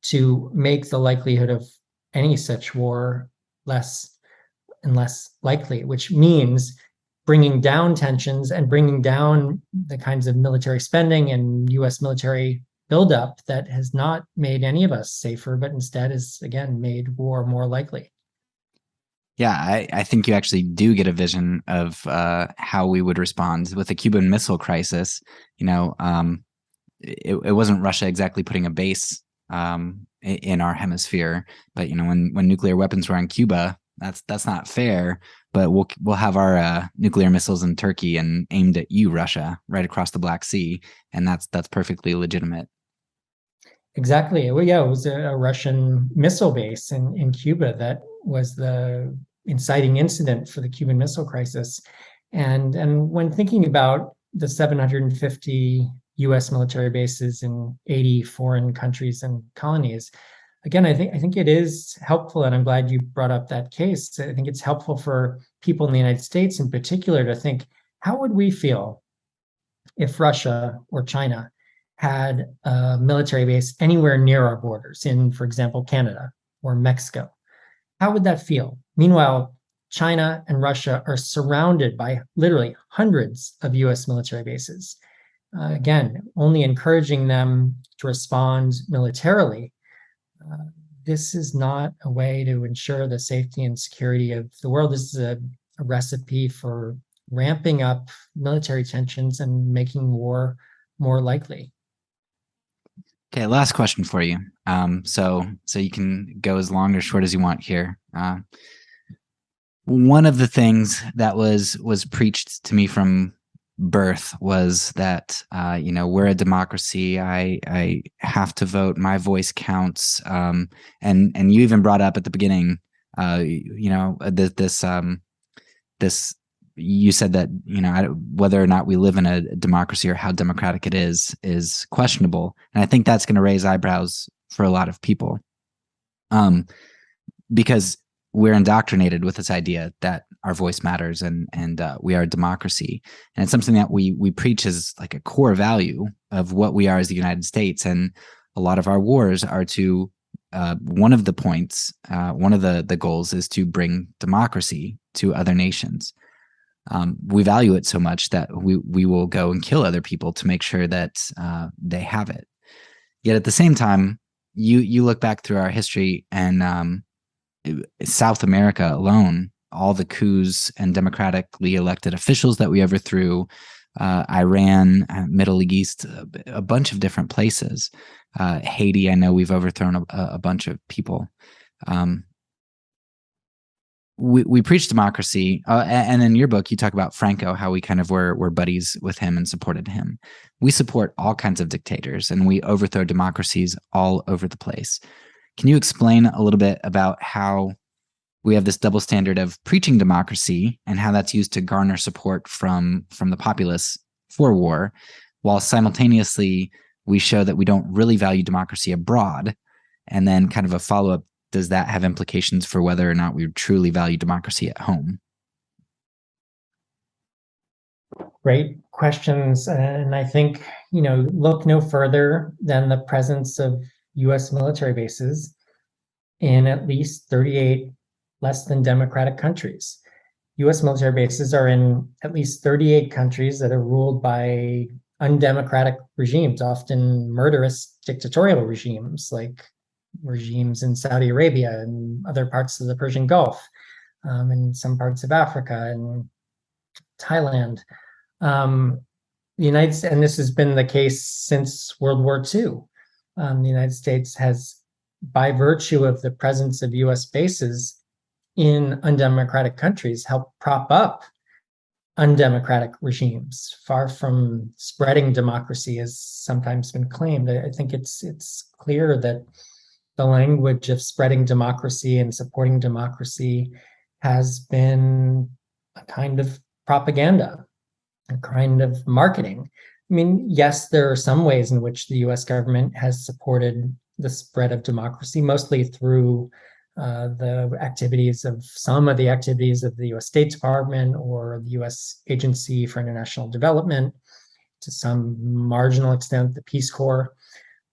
to make the likelihood of any such war less and less likely, which means bringing down tensions and bringing down the kinds of military spending and US military buildup that has not made any of us safer, but instead has, again, made war more likely. Yeah, I think you actually do get a vision of how we would respond with the Cuban Missile Crisis. It wasn't Russia exactly putting a base in our hemisphere, but when nuclear weapons were on Cuba, that's not fair. But we'll have our nuclear missiles in Turkey and aimed at you, Russia, right across the Black Sea, and that's perfectly legitimate. Exactly. Well, yeah, it was a Russian missile base in Cuba that was the inciting incident for the Cuban Missile Crisis. And when thinking about the 750 US military bases in 80 foreign countries and colonies, again, I think it is helpful, and I'm glad you brought up that case. I think it's helpful for people in the United States in particular to think, how would we feel if Russia or China had a military base anywhere near our borders in, for example, Canada or Mexico? How would that feel? Meanwhile, China and Russia are surrounded by literally hundreds of US military bases. Again, only encouraging them to respond militarily this is not a way to ensure the safety and security of the world. This is a recipe for ramping up military tensions and making war more likely. Okay, last question for you. So you can go as long or short as you want here. One of the things that was preached to me from birth was that we're a democracy. I have to vote. My voice counts. And you even brought up at the beginning, this. You said that whether or not we live in a democracy or how democratic it is questionable, and I think that's going to raise eyebrows for a lot of people, because we're indoctrinated with this idea that our voice matters and we are a democracy, and it's something that we preach as like a core value of what we are as the United States. And a lot of our wars are to one of the points, one of the goals is to bring democracy to other nations. We value it so much that we will go and kill other people to make sure that they have it. Yet at the same time, you look back through our history, and South America alone, all the coups and democratically elected officials that we overthrew, Iran, Middle East, a bunch of different places. Haiti, I know we've overthrown a bunch of people. We preach democracy, and in your book you talk about Franco, how we kind of were buddies with him and supported him. We support all kinds of dictators, and we overthrow democracies all over the place. Can you explain a little bit about how we have this double standard of preaching democracy and how that's used to garner support from the populace for war, while simultaneously we show that we don't really value democracy abroad? And then kind of a follow-up, does that have implications for whether or not we truly value democracy at home? Great questions. And I think, look no further than the presence of US military bases in at least 38 less than democratic countries. US military bases are in at least 38 countries that are ruled by undemocratic regimes, often murderous dictatorial regimes, like regimes in Saudi Arabia and other parts of the Persian Gulf, and some parts of Africa and Thailand. The United States, and this has been the case since World War II. The United States has, by virtue of the presence of US bases in undemocratic countries, helped prop up undemocratic regimes, far from spreading democracy as sometimes been claimed. I think it's clear that the language of spreading democracy and supporting democracy has been a kind of propaganda, a kind of marketing. I mean, yes, there are some ways in which the US government has supported the spread of democracy, mostly through some of the activities of the US State Department or the US Agency for International Development, to some marginal extent, the Peace Corps.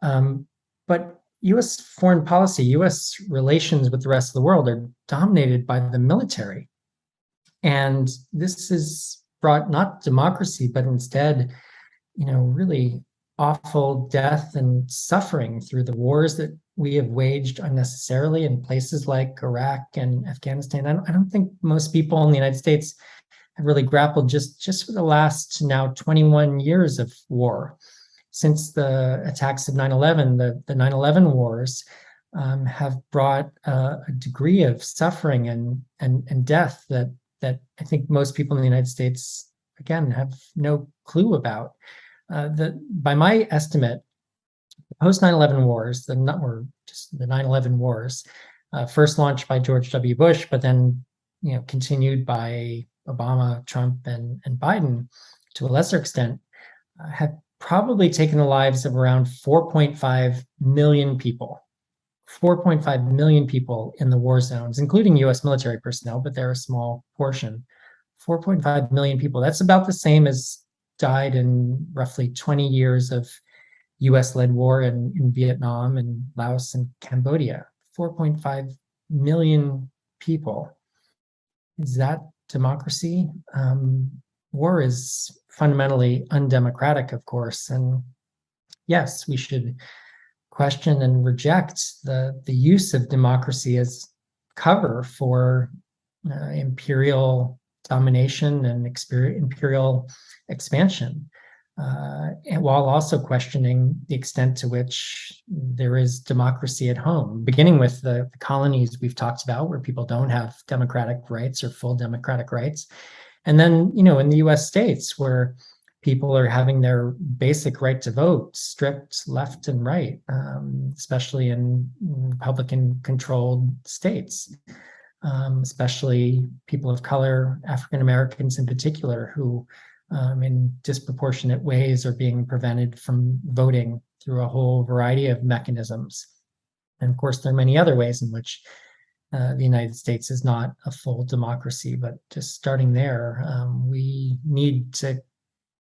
But US foreign policy, US relations with the rest of the world are dominated by the military. And this has brought not democracy, but instead, really awful death and suffering through the wars that we have waged unnecessarily in places like Iraq and Afghanistan. I don't think most people in the United States have really grappled just for the last now 21 years of war. Since the attacks of 9/11, the 9/11 wars have brought a degree of suffering and death that I think most people in the United States, again, have no clue about. By my estimate, the post 9/11 wars, the 9/11 wars, first launched by George W. Bush, but then continued by Obama, Trump, and Biden to a lesser extent, have probably taken the lives of around 4.5 million people. 4.5 million people in the war zones, including US military personnel, but they're a small portion. 4.5 million people. That's about the same as died in roughly 20 years of US-led war in Vietnam and Laos and Cambodia. 4.5 million people. Is that democracy? War is fundamentally undemocratic, of course. And yes, we should question and reject the use of democracy as cover for imperial domination and imperial expansion, and while also questioning the extent to which there is democracy at home, beginning with the colonies we've talked about, where people don't have democratic rights or full democratic rights. And then, in the US states, where people are having their basic right to vote stripped left and right, especially in Republican-controlled states, especially people of color, African Americans in particular, who in disproportionate ways are being prevented from voting through a whole variety of mechanisms. And of course, there are many other ways in which the United States is not a full democracy, but just starting there, we need to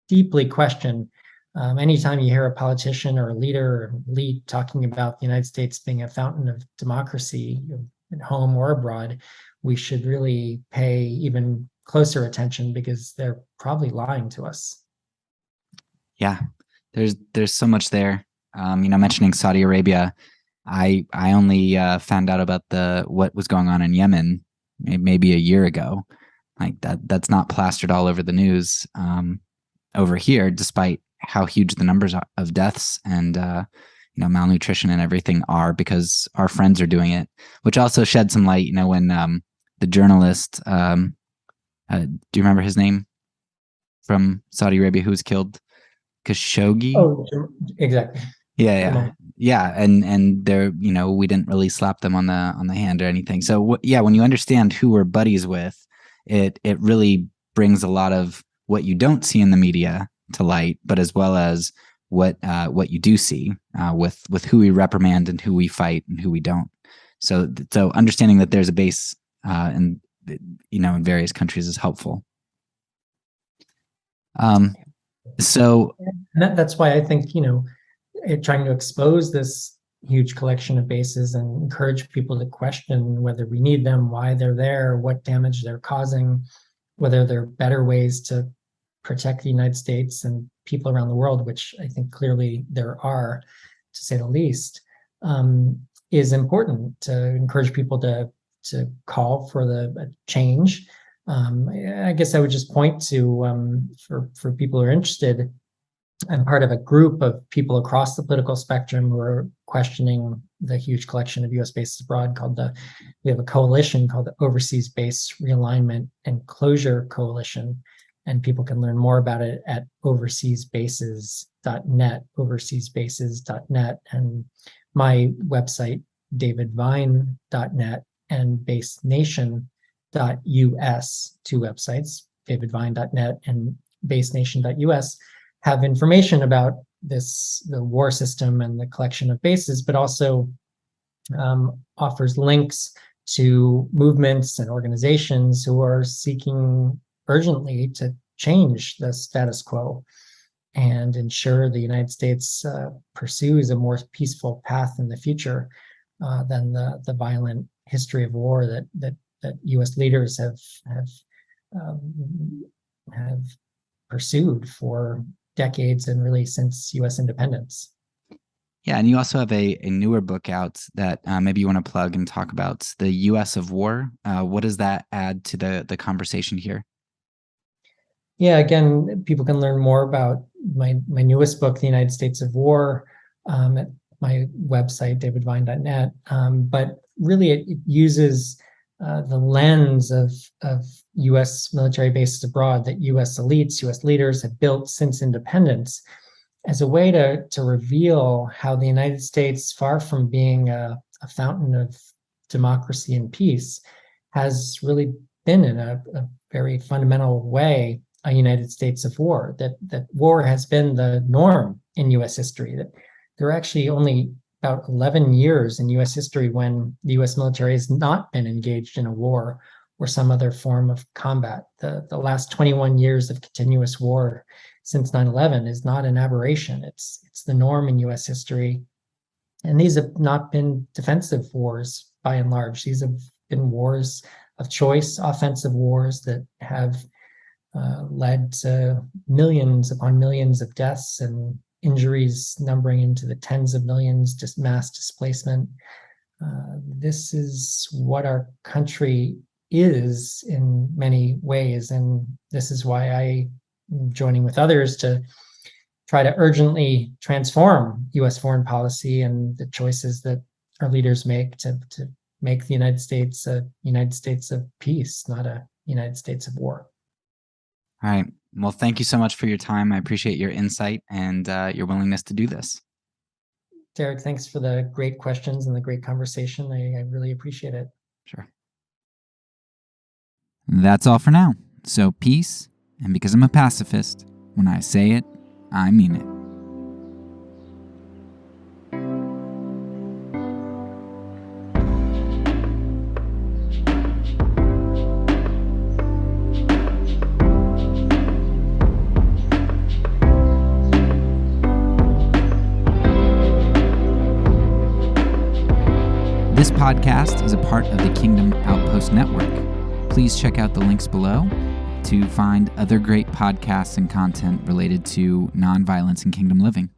deeply question. Anytime you hear a politician or a leader or elite talking about the United States being a fountain of democracy at home or abroad, we should really pay even closer attention, because they're probably lying to us. Yeah, there's so much there. Mentioning Saudi Arabia, I only found out about what was going on in Yemen maybe a year ago. Like that's not plastered all over the news over here, despite how huge the numbers of deaths and malnutrition and everything are, because our friends are doing it, which also shed some light. When the journalist, do you remember his name from Saudi Arabia who was killed? Khashoggi? Oh, exactly. Yeah. And there, we didn't really slap them on the hand or anything. So when you understand who we're buddies with, it really brings a lot of what you don't see in the media to light, but as well as what you do see with who we reprimand and who we fight and who we don't. So understanding that there's a base in various countries is helpful. So that's why I think, trying to expose this huge collection of bases and encourage people to question whether we need them, why they're there, what damage they're causing, whether there are better ways to protect the United States and people around the world, which I think clearly there are, to say the least, is important to encourage people to call for the change. I guess I would just point to, for people who are interested, I'm part of a group of people across the political spectrum who are questioning the huge collection of U.S. bases abroad. We have a coalition called the Overseas Base Realignment and Closure Coalition, and people can learn more about it at overseasbases.net, overseasbases.net, and my website, davidvine.net, and basenation.us, two websites, davidvine.net and basenation.us, have information about the war system and the collection of bases, but also offers links to movements and organizations who are seeking urgently to change the status quo and ensure the United States pursues a more peaceful path in the future than the violent history of war that U.S. leaders have pursued for decades and really since U.S. independence. Yeah, and you also have a newer book out that maybe you want to plug and talk about, The U.S. of War. What does that add to the conversation here? Yeah, again, people can learn more about my newest book, The United States of War, at my website, davidvine.net. But really, it uses the lens of U.S. military bases abroad that U.S. elites, U.S. leaders have built since independence as a way to reveal how the United States, far from being a fountain of democracy and peace, has really been in a very fundamental way a United States of war, that war has been the norm in U.S. history, that there are actually only about 11 years in U.S. history when the U.S. military has not been engaged in a war or some other form of combat. The last 21 years of continuous war since 9/11 is not an aberration. It's the norm in U.S. history. And these have not been defensive wars by and large. These have been wars of choice, offensive wars that have led to millions upon millions of deaths and injuries numbering into the tens of millions, just mass displacement. This is what our country is in many ways. And this is why I am joining with others to try to urgently transform U.S. foreign policy and the choices that our leaders make to make the United States a United States of peace, not a United States of war. All right. Well, thank you so much for your time. I appreciate your insight and your willingness to do this. Derek, thanks for the great questions and the great conversation. I really appreciate it. Sure. That's all for now. So peace, and because I'm a pacifist, when I say it, I mean it. This podcast is a part of the Kingdom Outpost Network. Please check out the links below to find other great podcasts and content related to nonviolence and kingdom living.